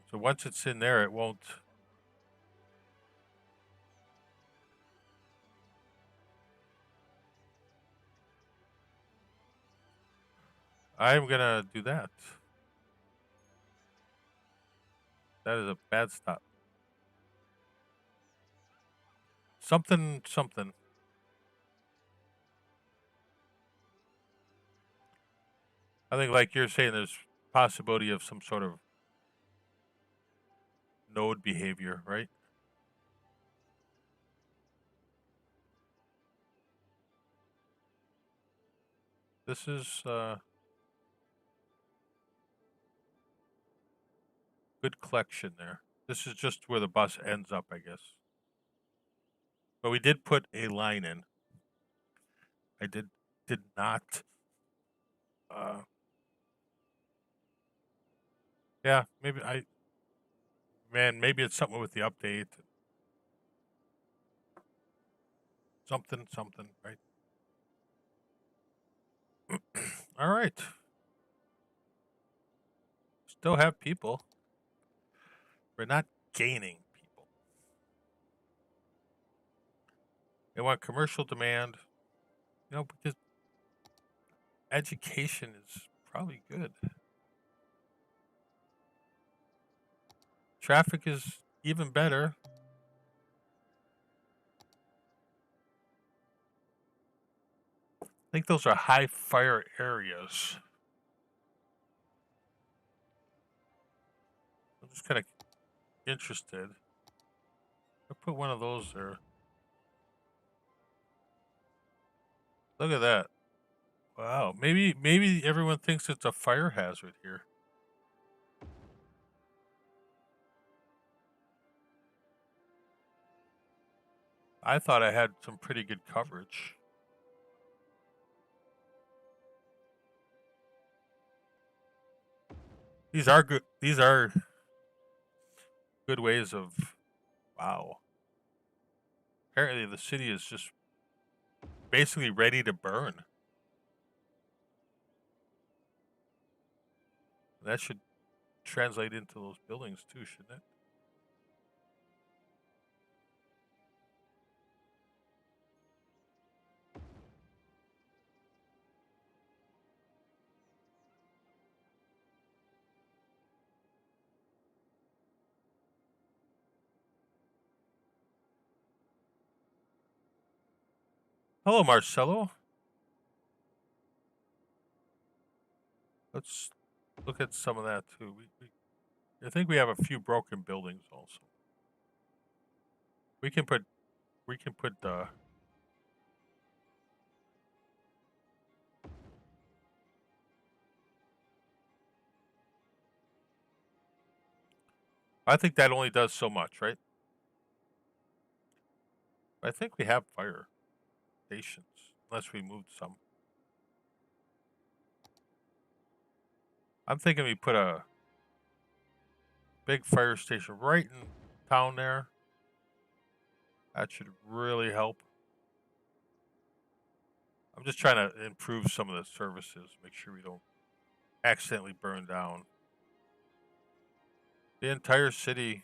So once it's in there, it won't. I'm going to do that. That is a bad stop. Something. I think, like you're saying, there's possibility of some sort of node behavior, right? This is good collection there. This is just where the bus ends up, I guess. But we did put a line in. I did not. Yeah, maybe maybe it's something with the update. Something, right? All right. Still have people. We're not gaining people. They want commercial demand, because education is probably good. Traffic is even better. I think those are high fire areas. I'm just kind of interested. I put one of those there. Look at that. Wow. Maybe everyone thinks it's a fire hazard here. I thought I had some pretty good coverage. These are good. These are good ways of. Wow. Apparently, the city is just basically ready to burn. That should translate into those buildings too, shouldn't it? Hello, Marcelo. Let's look at some of that too. I think we have a few broken buildings also. We can put I think that only does so much, right? I think we have fire stations, unless we moved some. I'm thinking we put a big fire station right in town there. That should really help. I'm just trying to improve some of the services, make sure we don't accidentally burn down the entire city.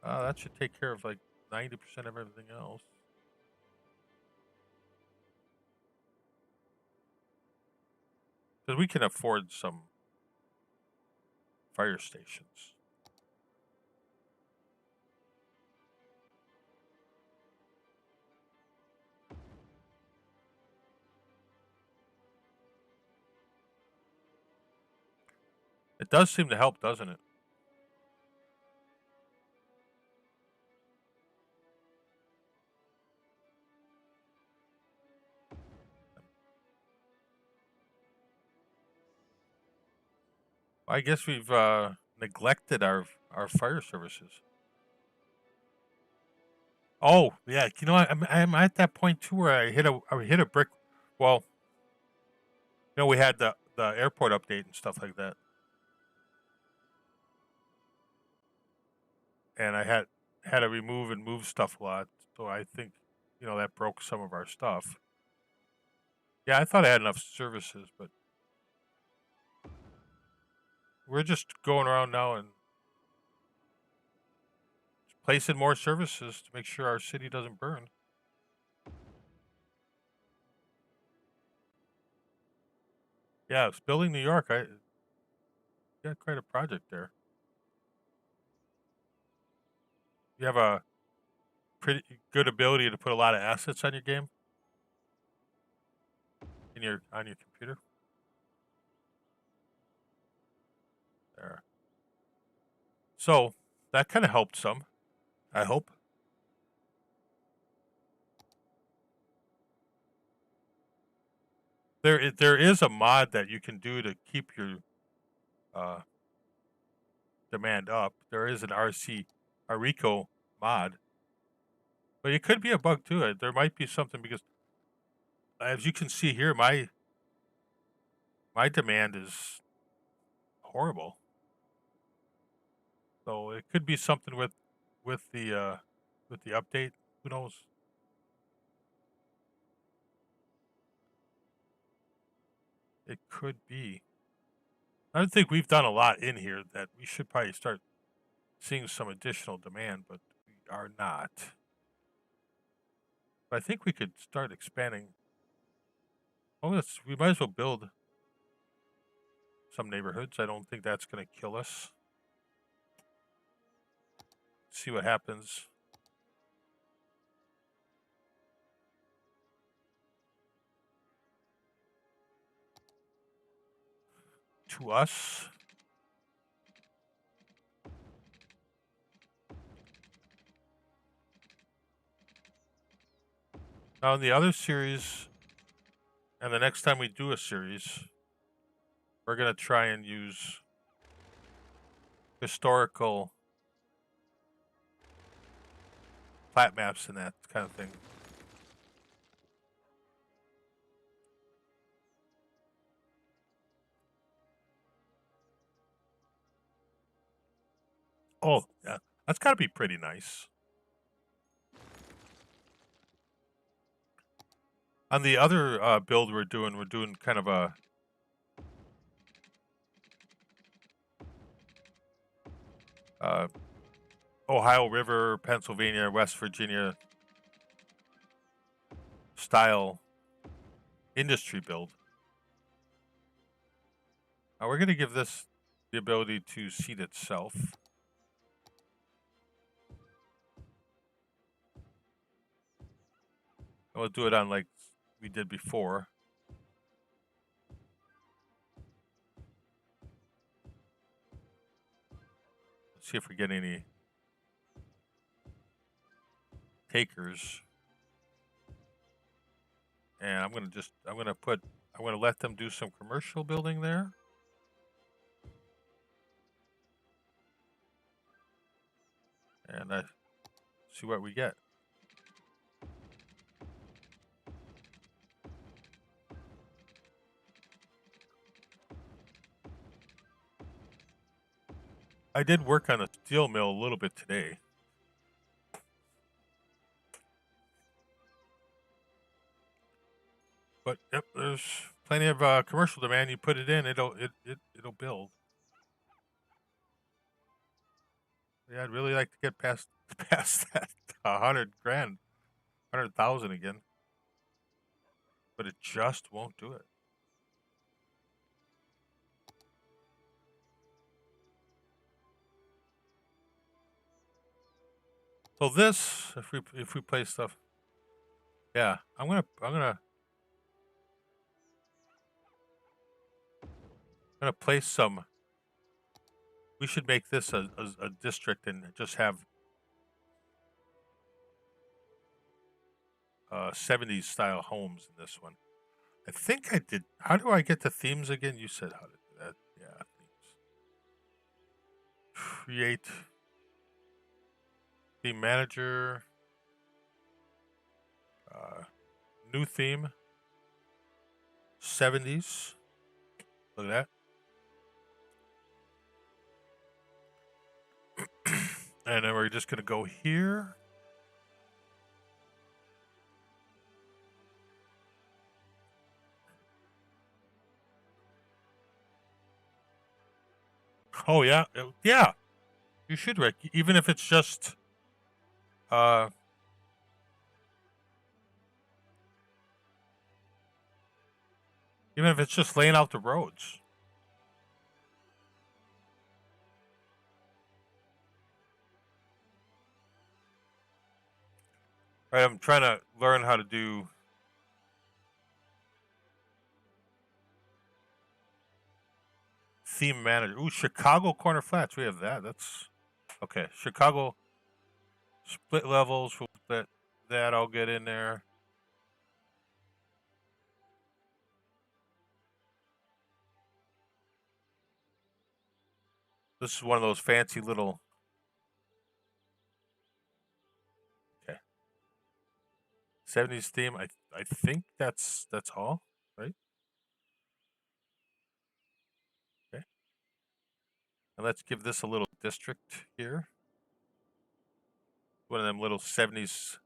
That should take care of like 90% of everything else. Because we can afford some fire stations. It does seem to help, doesn't it? I guess we've neglected our fire services. Oh yeah, you know what? I'm at that point too where I hit a brick. Well, you know, we had the airport update and stuff like that, and I had to remove and move stuff a lot. So I think, you know, that broke some of our stuff. Yeah, I thought I had enough services, but we're just going around now and placing more services to make sure our city doesn't burn. Yeah, it's building New York. I got quite a project there. You have a pretty good ability to put a lot of assets on your game on your computer. There. So that kind of helped some, I hope. There is a mod that you can do to keep your uh, demand up. There is an Arico mod, but it could be a bug too. There might be something because, as you can see here, my demand is horrible. So it could be something with the update. Who knows? It could be. I don't think we've done a lot in here that we should probably start seeing some additional demand, but we are not. But I think we could start expanding. Oh, we might as well build some neighborhoods. I don't think that's going to kill us. See what happens. To us. Now in the other series, and the next time we do a series, we're going to try and use historical plat maps and that kind of thing. Oh, yeah. That's got to be pretty nice. On the other build we're doing kind of a Ohio River, Pennsylvania, West Virginia style industry build. Now we're going to give this the ability to seat itself. And we'll do it on like we did before. Let's see if we get any takers. And I'm going to let them do some commercial building there. And see what we get. I did work on a steel mill a little bit today. But yep, there's plenty of commercial demand. You put it in, it'll build. Yeah, I'd really like to get past that 100 grand, 100,000 again. But it just won't do it. So this, if we play stuff, yeah, I'm gonna place some We should make this a district and just have 70s style homes in this one. I think I did. How do I get the themes again? You said how to do that. Yeah, themes. Create theme manager. New theme. 70s. Look at that. And then we're just going to go here. Oh, yeah. Yeah. You should, Rick. Even if it's just... even if it's just laying out the roads. Right, I'm trying to learn how to do... theme manager. Ooh, Chicago Corner Flats. We have that. That's... okay, Chicago split levels. We'll let that all get in there. This is one of those fancy little... okay. 70s theme. I think that's all, right? Okay. And let's give this a little district here. One of them little 70s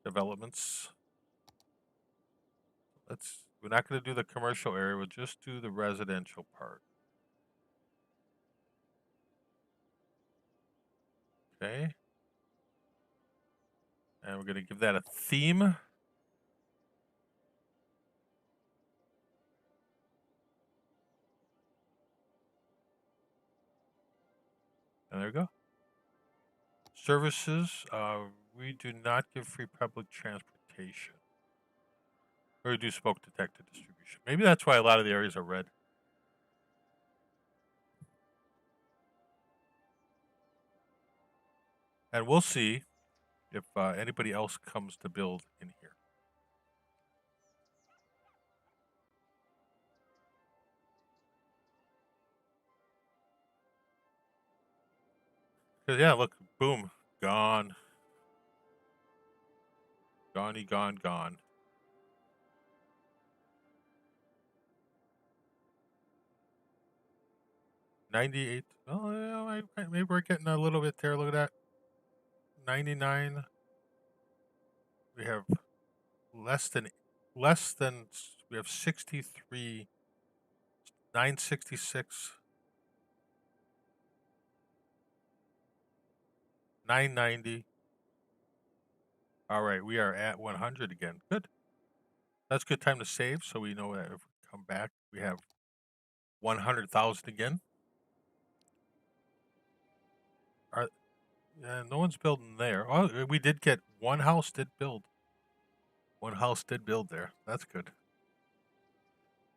developments. We're not going to do the commercial area. We'll just do the residential part. Okay. And we're going to give that a theme. And there we go. Services. We do not give free public transportation. Or we do smoke detector distribution. Maybe that's why a lot of the areas are red. And we'll see if anybody else comes to build in here. Because, yeah, look, boom, gone. Gone. 98. Oh, yeah, maybe we're getting a little bit there. Look at that. 99. We have less than, we have 63, 966, 990. All right, we are at 100 again. Good. That's a good time to save, so we know that if we come back, we have 100,000 again. No one's building there. Oh, we did get one house did build. One house did build there. That's good.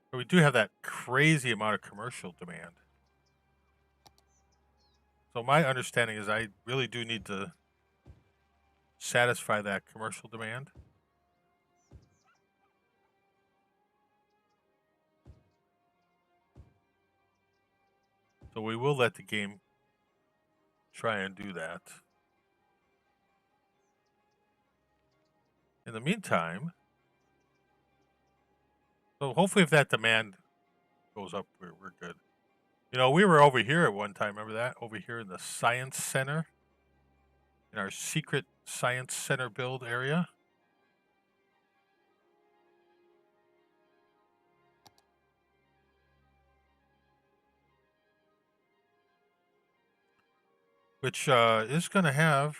But we do have that crazy amount of commercial demand. So my understanding is I really do need to satisfy that commercial demand. So we will let the game try and do that. In the meantime, so hopefully if that demand goes up, we're good. You know, we were over here at one time, remember that? Over here in the Science Center, in our secret Science Center build area. Which is going to have...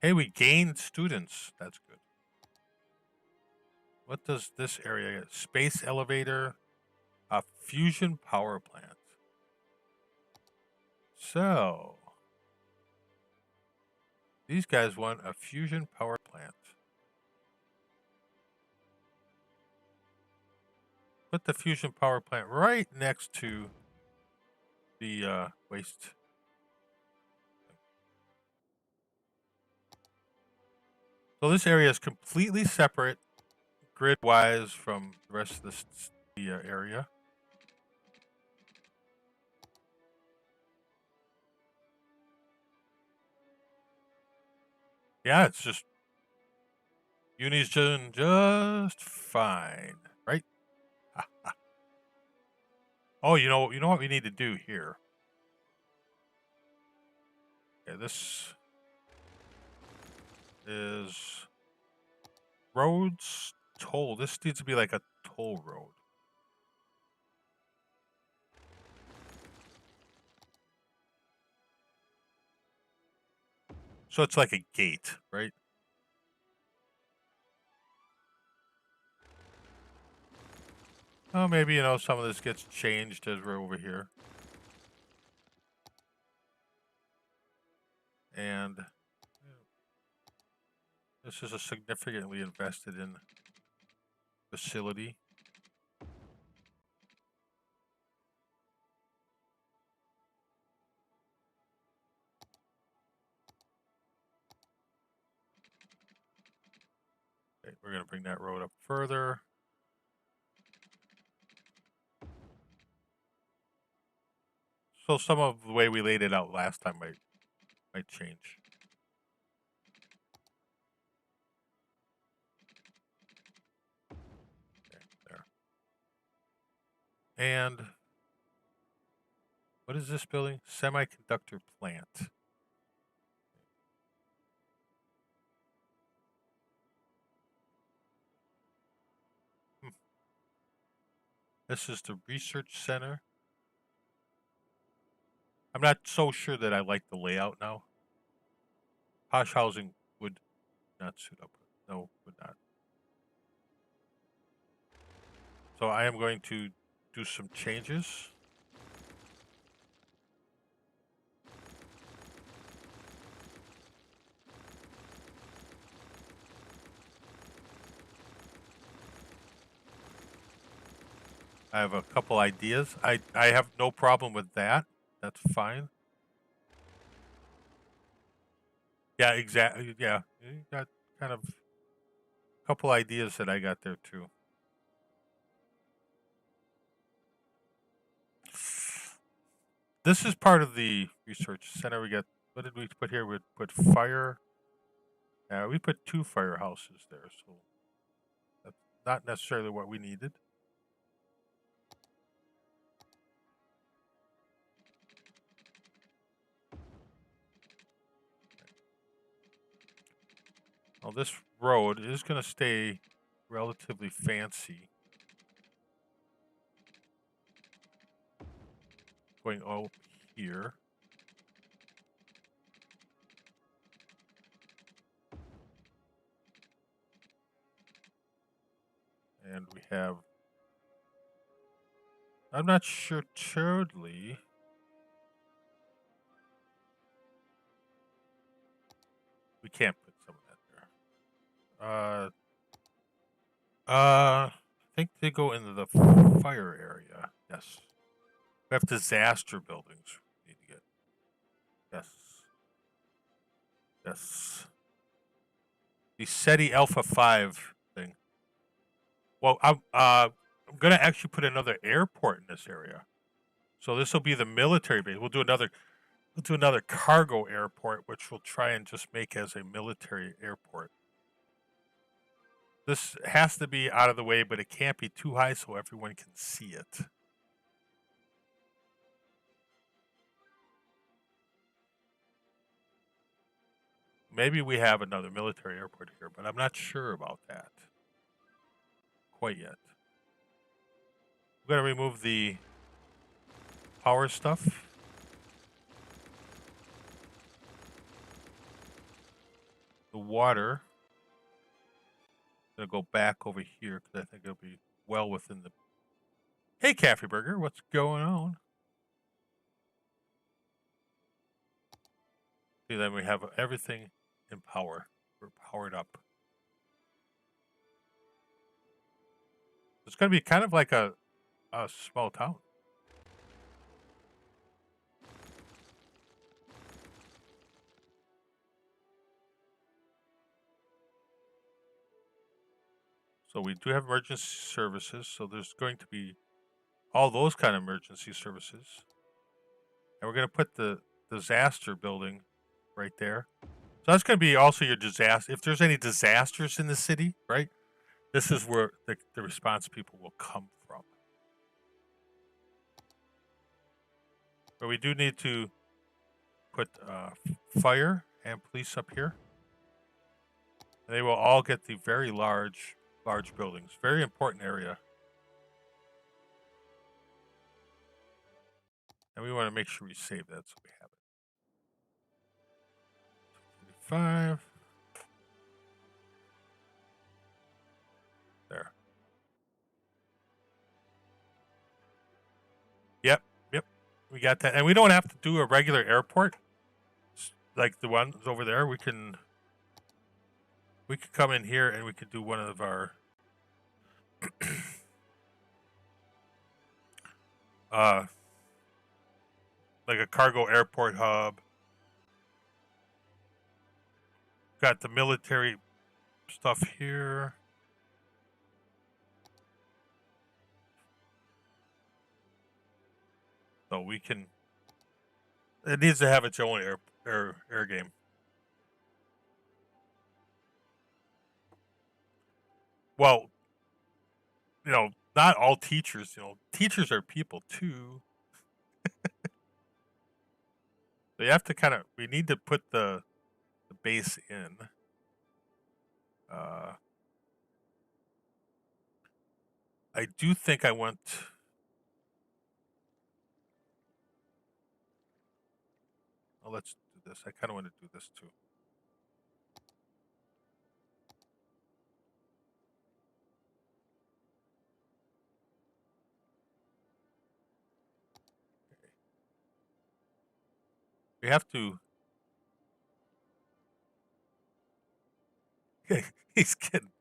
hey, we gained students. That's good. What does this area get? Space elevator, a fusion power plant. So, these guys want a fusion power plant. put the fusion power plant right next to the waste. So this area is completely separate grid-wise from the rest of the area. Yeah, it's just Uni's doing just fine, right? Oh, you know what we need to do here. Okay, this is roads toll. This needs to be like a toll road. So it's like a gate, right? Oh, maybe, some of this gets changed as we're over here. And this is a significantly invested in facility. Okay, we're going to bring that road up further. So some of the way we laid it out last time might change. Okay, there. And what is this building? Semiconductor plant. This is the research center. I'm not so sure that I like the layout now. Posh housing would not suit up. No, would not. So I am going to do some changes. I have a couple ideas. I have no problem with that. That's fine. Yeah, exactly. Yeah, you got kind of a couple ideas that I got there too. This is part of the research center. We got, what did we put here? We put fire. Yeah, we put 2 firehouses there, so that's not necessarily what we needed. Well, this road is going to stay relatively fancy. Going up here. And we have, I'm not sure totally. We can't put some of that there. I think they go into the fire area. Yes. We have disaster buildings we need to get. Yes. Yes. The SETI Alpha 5 thing. Well, I'm going to actually put another airport in this area. So this will be the military base. We'll do another cargo airport, which we'll try and just make as a military airport. This has to be out of the way, but it can't be too high so everyone can see it. Maybe we have another military airport here, but I'm not sure about that quite yet. We're going to remove the power stuff. The water. I'm going to go back over here because I think it'll be well within the... Hey, Cafe Burger, what's going on? See, then we have everything in power. We're powered up. It's going to be kind of like a a small town. So we do have emergency services. So there's going to be all those kind of emergency services. And we're going to put the disaster building right there. So that's going to be also your disaster. If there's any disasters in the city, right? This is where the response people will come from. But we do need to put fire and police up here. And they will all get the very large buildings. Very important area. And we want to make sure we save that so we have it. 5. There. Yep. We got that. And we don't have to do a regular airport like the ones over there. We could come in here and we could do one of our like a cargo airport hub. Got the military stuff here. So we can. It needs to have its own air game. Well, not all teachers. Teachers are people too. So you have to kind of. We need to put the base in. I do think I want. Oh, let's do this. I kind of want to do this too. Okay. We have to. He's kidding.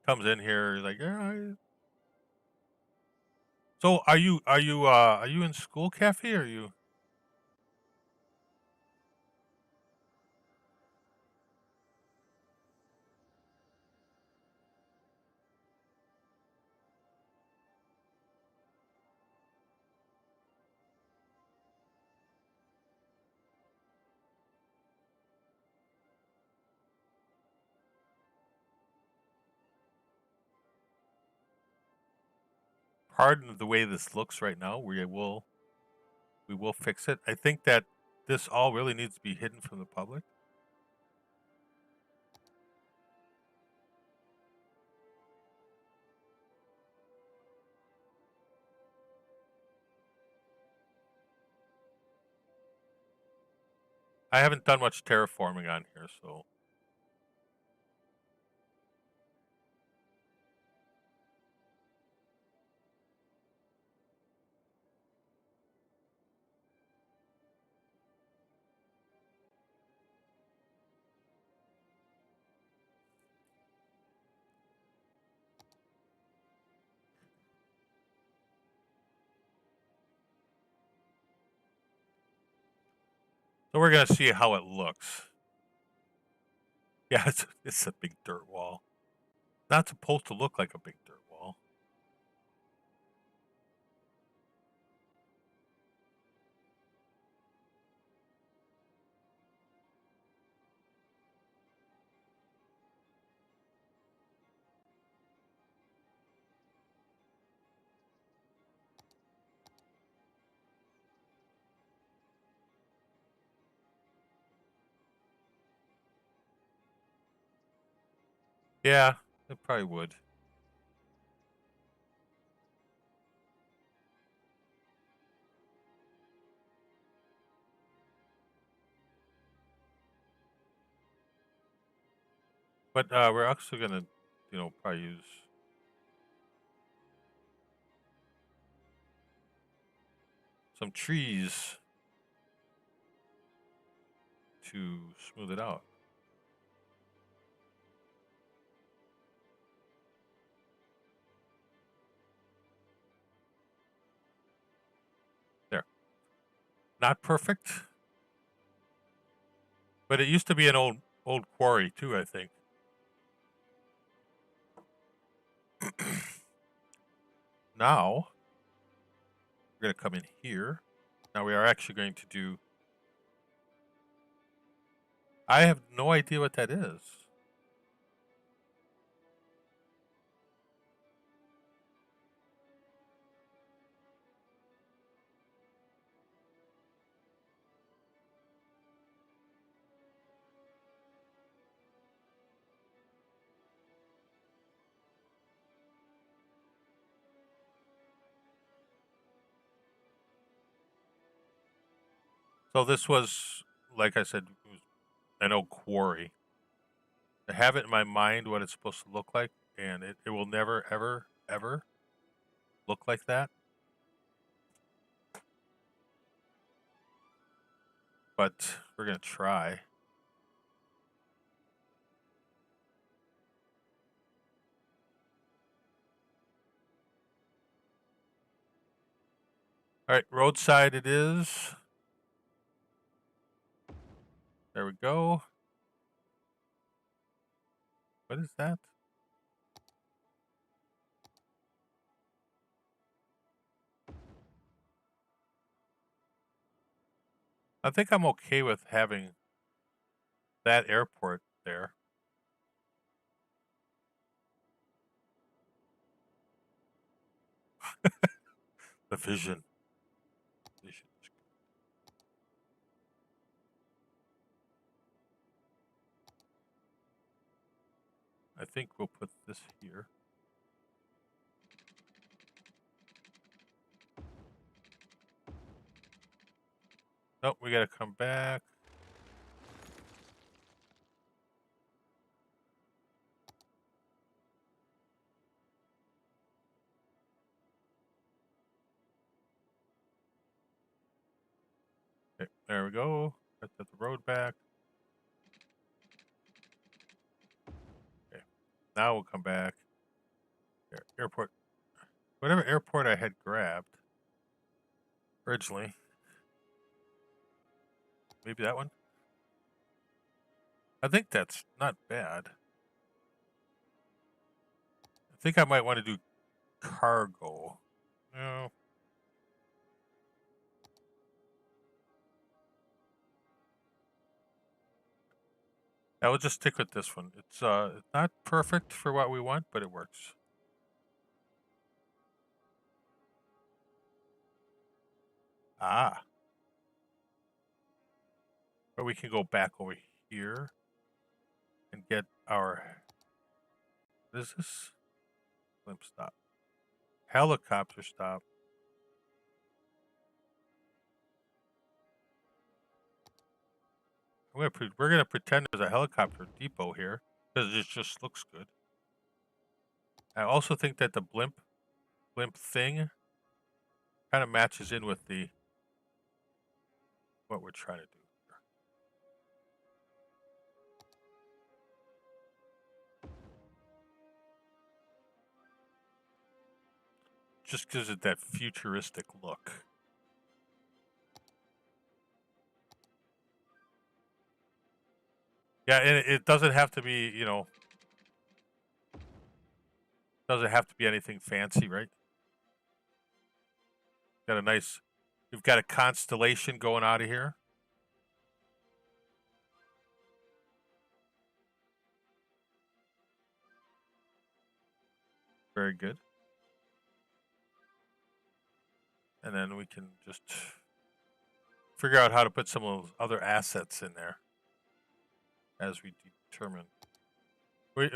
Comes in here like, yeah. So are you in school, Cafe? Or are you? Pardon the way this looks right now. We will fix it. I think that this all really needs to be hidden from the public. I haven't done much terraforming on here, so. So we're gonna see how it looks. Yeah, it's a big dirt wall. Not supposed to look like a big dirt wall. Yeah, it probably would. But we're actually gonna, probably use some trees to smooth it out. Not perfect, but it used to be an old quarry too, I think. Now we're going to come in here. Now we are actually going to do. I have no idea what that is. So this was, like I said, it was an old quarry. I have it in my mind what it's supposed to look like, and it will never, ever, ever look like that. But we're going to try. All right, roadside it is. There we go. What is that? I think I'm okay with having that airport there. The vision. I think we'll put this here. Nope, we got to come back. Okay, there we go. Got the road back. Okay, now we'll come back. Airport. Whatever airport I had grabbed originally. Maybe that one? I think that's not bad. I think I might want to do cargo. No. I will just stick with this one. It's not perfect for what we want, but it works. Ah. Or we can go back over here and get our. What is this? Blimp stop. Helicopter stop. We're gonna pretend there's a helicopter depot here because it just looks good. I also think that the blimp thing kind of matches in with the what we're trying to do. Just gives it that futuristic look. Yeah, and it doesn't have to be, doesn't have to be anything fancy, right? Got a nice, you've got a constellation going out of here. Very good. And then we can just figure out how to put some of those other assets in there as we determine. We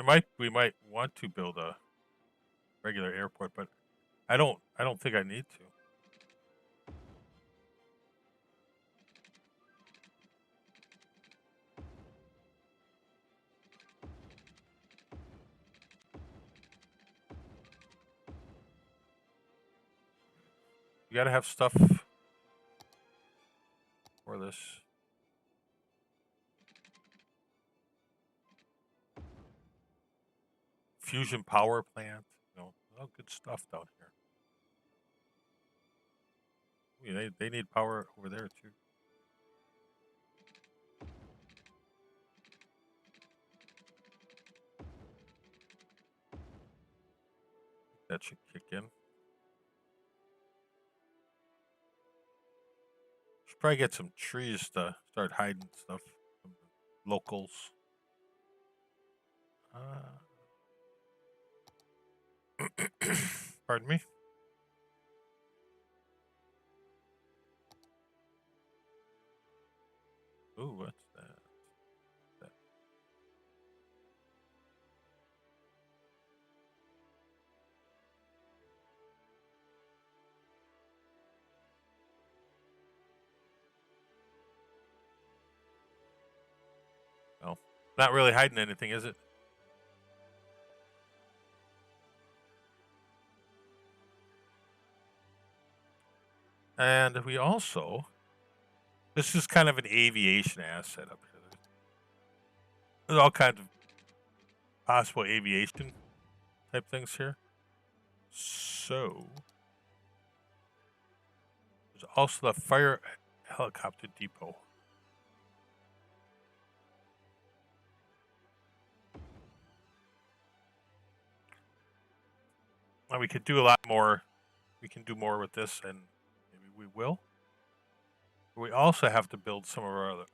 might want to build a regular airport, but I don't think I need to. You got to have stuff for this. Fusion power plant, all good stuff down here. I mean, they need power over there too. That should kick in. Should probably get some trees to start hiding stuff. Some locals. Pardon me. Ooh, what's that? Oh, not really hiding anything, is it? And we also, this is kind of an aviation asset up here. There's all kinds of possible aviation type things here. So, there's also the fire helicopter depot. And we could do a lot more. We can do more with this, and maybe we will. We also have to build some of our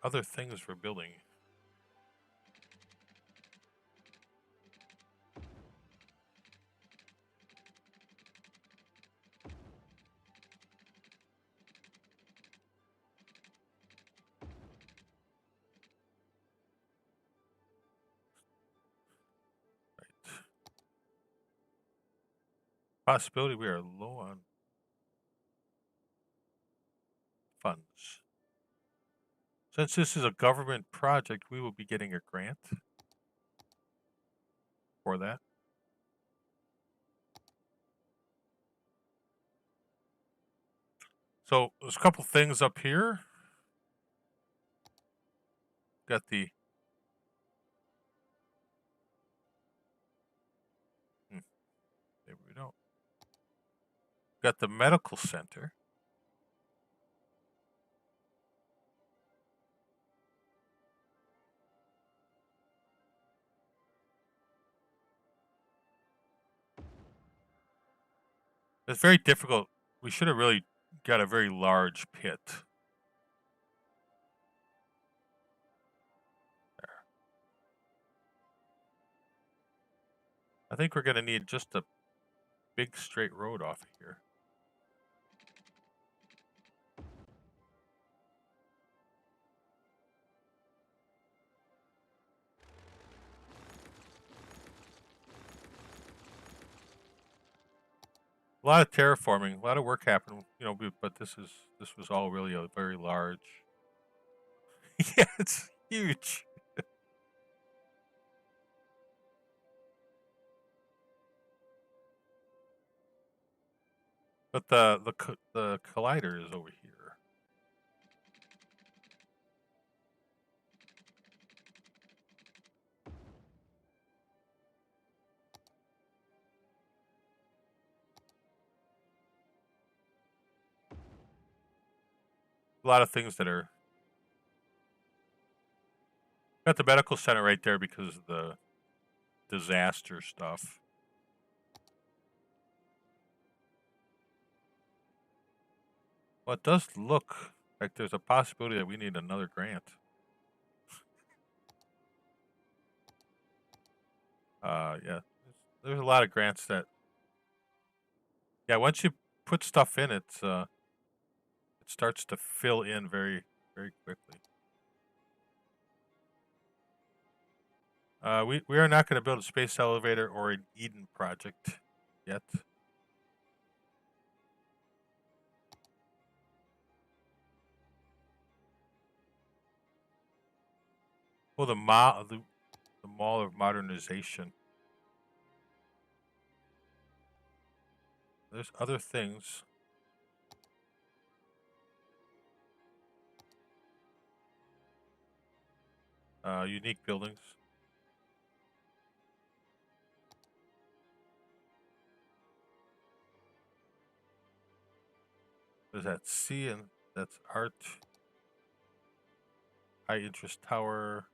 other things for building. Right. Possibility we are low on funds. Since this is a government project, we will be getting a grant for that. So there's a couple things up here. Got the maybe we don't. Got the medical center. It's very difficult. We should have really got a very large pit. There. I think we're going to need just a big straight road off of here. A lot of terraforming, a lot of work happened, you know, but this was all really a very large. Yeah, it's huge. But the collider is over here. A lot of things that are got the medical center right there because of the disaster stuff. Well, it does look like there's a possibility that we need another grant. Yeah, there's a lot of grants that. Yeah, once you put stuff in, it starts to fill in very, very quickly. We are not going to build a space elevator or an Eden project yet. Well, the Mall of Modernization. There's other things. Unique buildings. What is that? C, and that's art. High interest tower.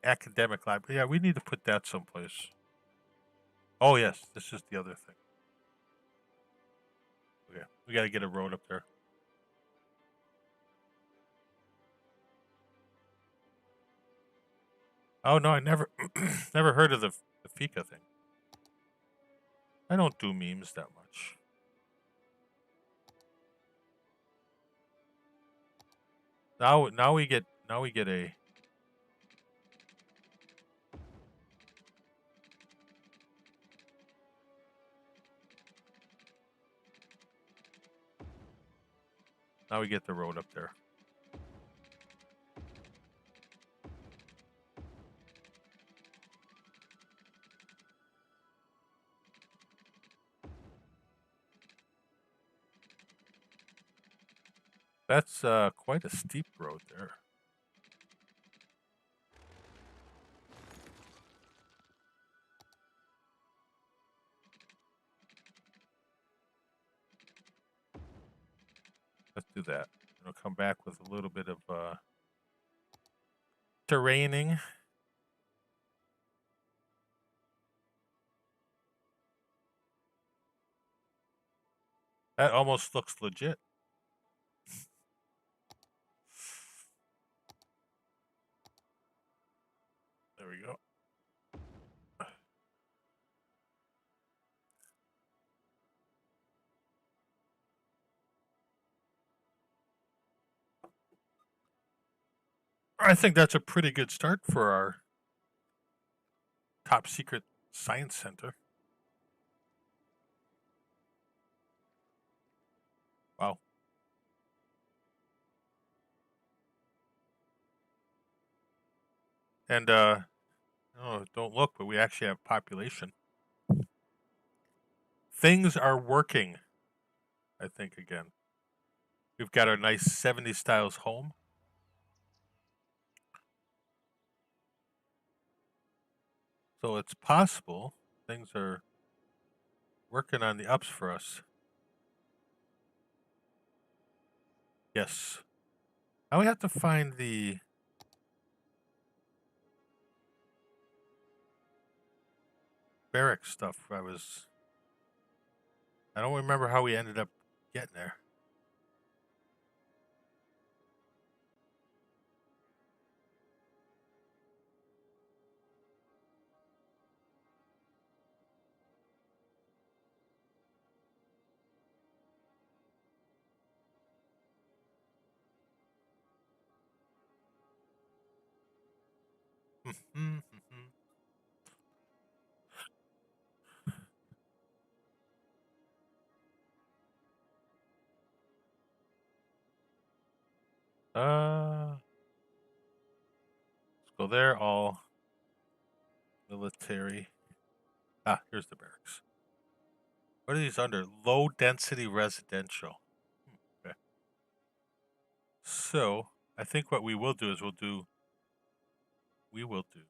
Academic library. Yeah, we need to put that someplace. Oh, yes. This is the other thing. Okay. We got to get a road up there. Oh, no, I never never heard of the Fika thing. I don't do memes that much. Now we get a now we get the road up there. That's quite a steep road there. Let's do that. It'll come back with a little bit of terraining. That almost looks legit. There we go. I think that's a pretty good start for our top secret science center. Wow. And oh, don't look, but we actually have population. Things are working, I think, again. We've got our nice 70s styles home. So it's possible things are working on the ups for us. Yes. Now we have to find the barrack stuff. I don't remember how we ended up getting there. Let's go there. All military. Ah, here's the barracks. What are these under? Low density residential. Okay. So I think what we will do is we will do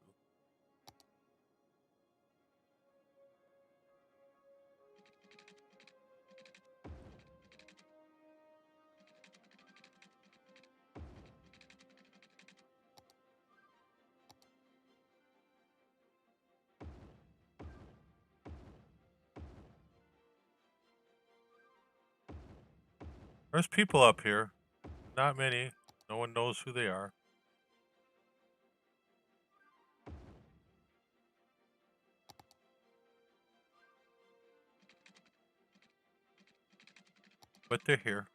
there's people up here. Not many. No one knows who they are. But they're here.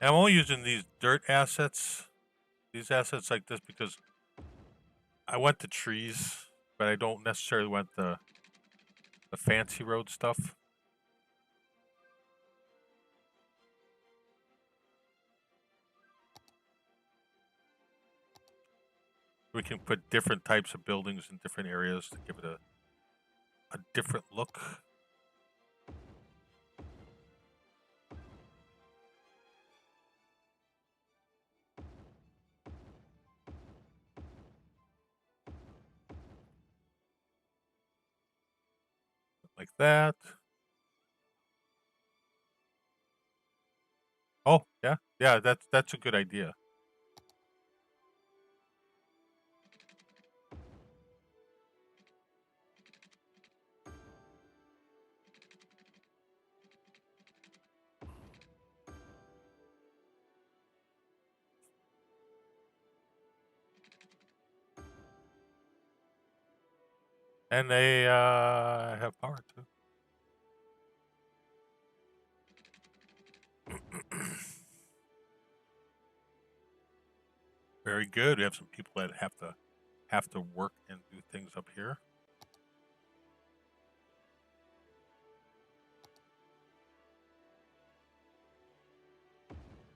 And I'm only using these dirt assets, these assets like this, because I want the trees, but I don't necessarily want the fancy road stuff. We can put different types of buildings in different areas to give it a different look. like that. Oh, yeah. Yeah, that's a good idea. And they have power too. Very good. We have some people that have to work and do things up here.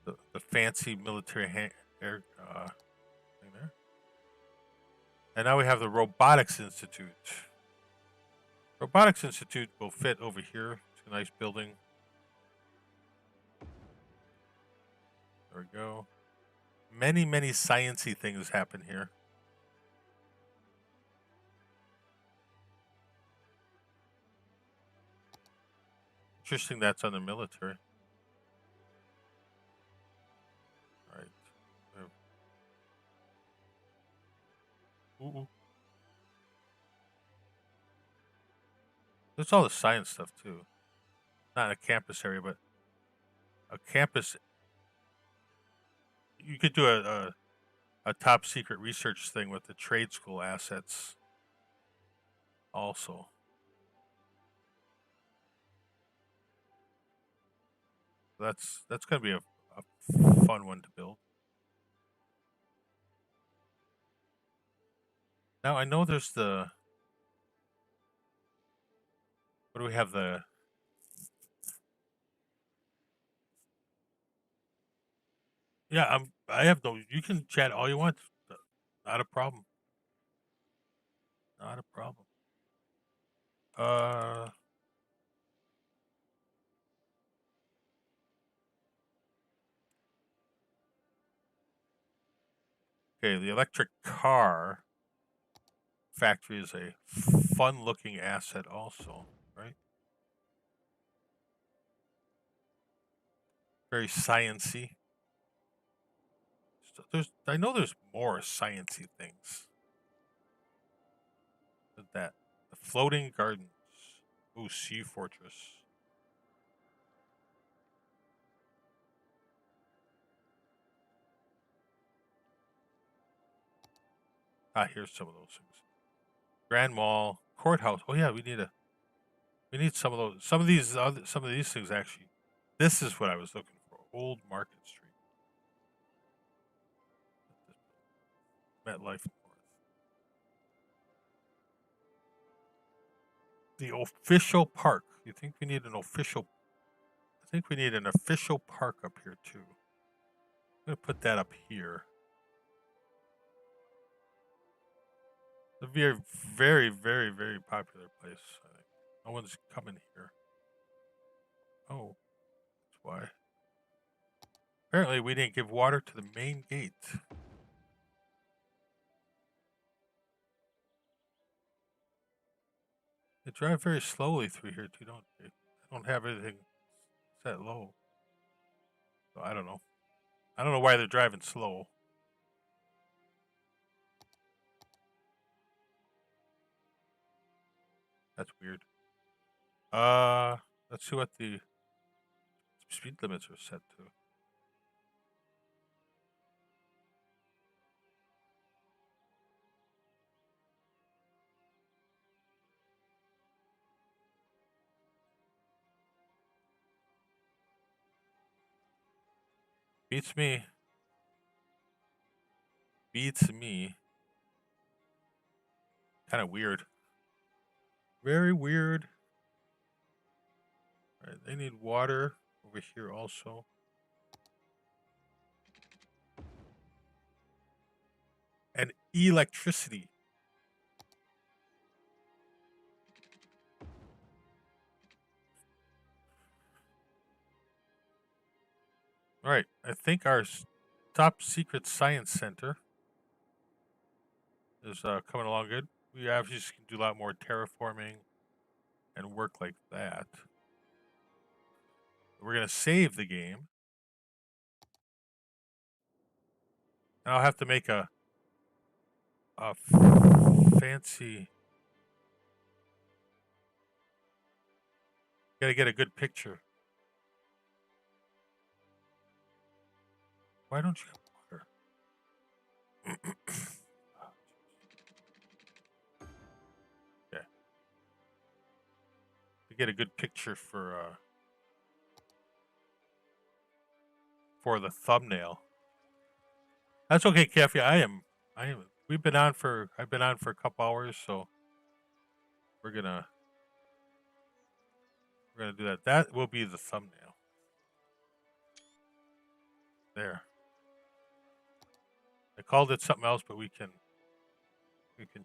The fancy military air thing there. And now we have the Robotics Institute. Robotics Institute will fit over here. It's a nice building. There we go. Many, many sciencey things happen here. Interesting that's on the military. All right. Ooh. There's all the science stuff too. Not a campus area, but a campus. You could do a top secret research thing with the trade school assets also. That's going to be a fun one to build. Now I know there's the. What do we have? Yeah, I have no. You can chat all you want. Not a problem. Not a problem. Okay, the electric car factory is a fun-looking asset, also, right? Very sciencey. I know there's more sciencey things than that. The floating gardens. Ooh, sea fortress. Ah, here's some of those things. Grand Mall, courthouse. Oh yeah, we need some of those. Some of these things actually. This is what I was looking for. Old Market Street. MetLife North. The official park. You think we need an official? I think we need an official park up here too. I'm gonna put that up here. A very, very, very, very popular place. I think no one's coming here. Oh, that's why. Apparently, we didn't give water to the main gate. They drive very slowly through here too, don't they? I don't have anything set low, so I don't know. I don't know why they're driving slow. That's weird. Let's see what the speed limits are set to. Beats me. Beats me. Kind of weird. Very weird. All right, they need water over here also. And electricity. All right, I think our top secret science center is coming along good. We obviously can do a lot more terraforming and work like that. We're going to save the game. And I'll have to make a fancy... Got to get a good picture. Why don't you have water? Okay. To get a good picture for the thumbnail. That's okay, Kathy. I am. I've been on for a couple hours, so we're gonna do that. That will be the thumbnail. There. I called it something else, but we can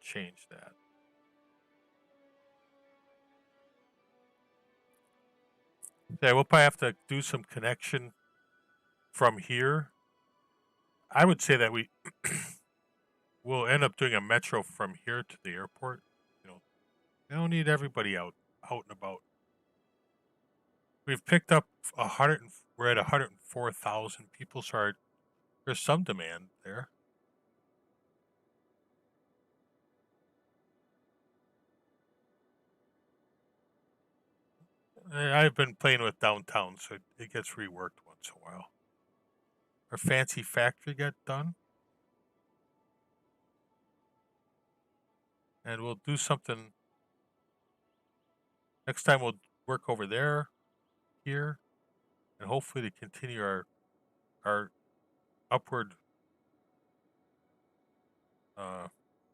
change that. Yeah, we'll probably have to do some connection from here. I would say that we'll end up doing a metro from here to the airport. You know, we don't need everybody out and about. We've picked up we're at 104,000 people, so there's some demand there. I've been playing with downtown, so it gets reworked once in a while. Our fancy factory got done. And we'll do something. Next time we'll work over there, here, and hopefully to continue our upward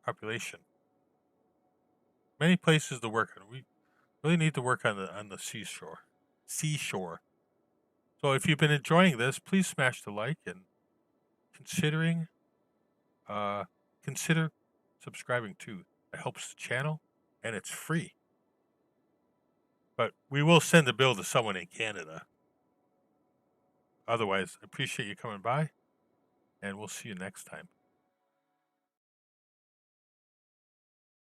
population. Many places to work on. We really need to work on the seashore. So if you've been enjoying this, please smash the like and consider subscribing too. It helps the channel and it's free. But we will send the bill to someone in Canada. Otherwise, I appreciate you coming by, and we'll see you next time.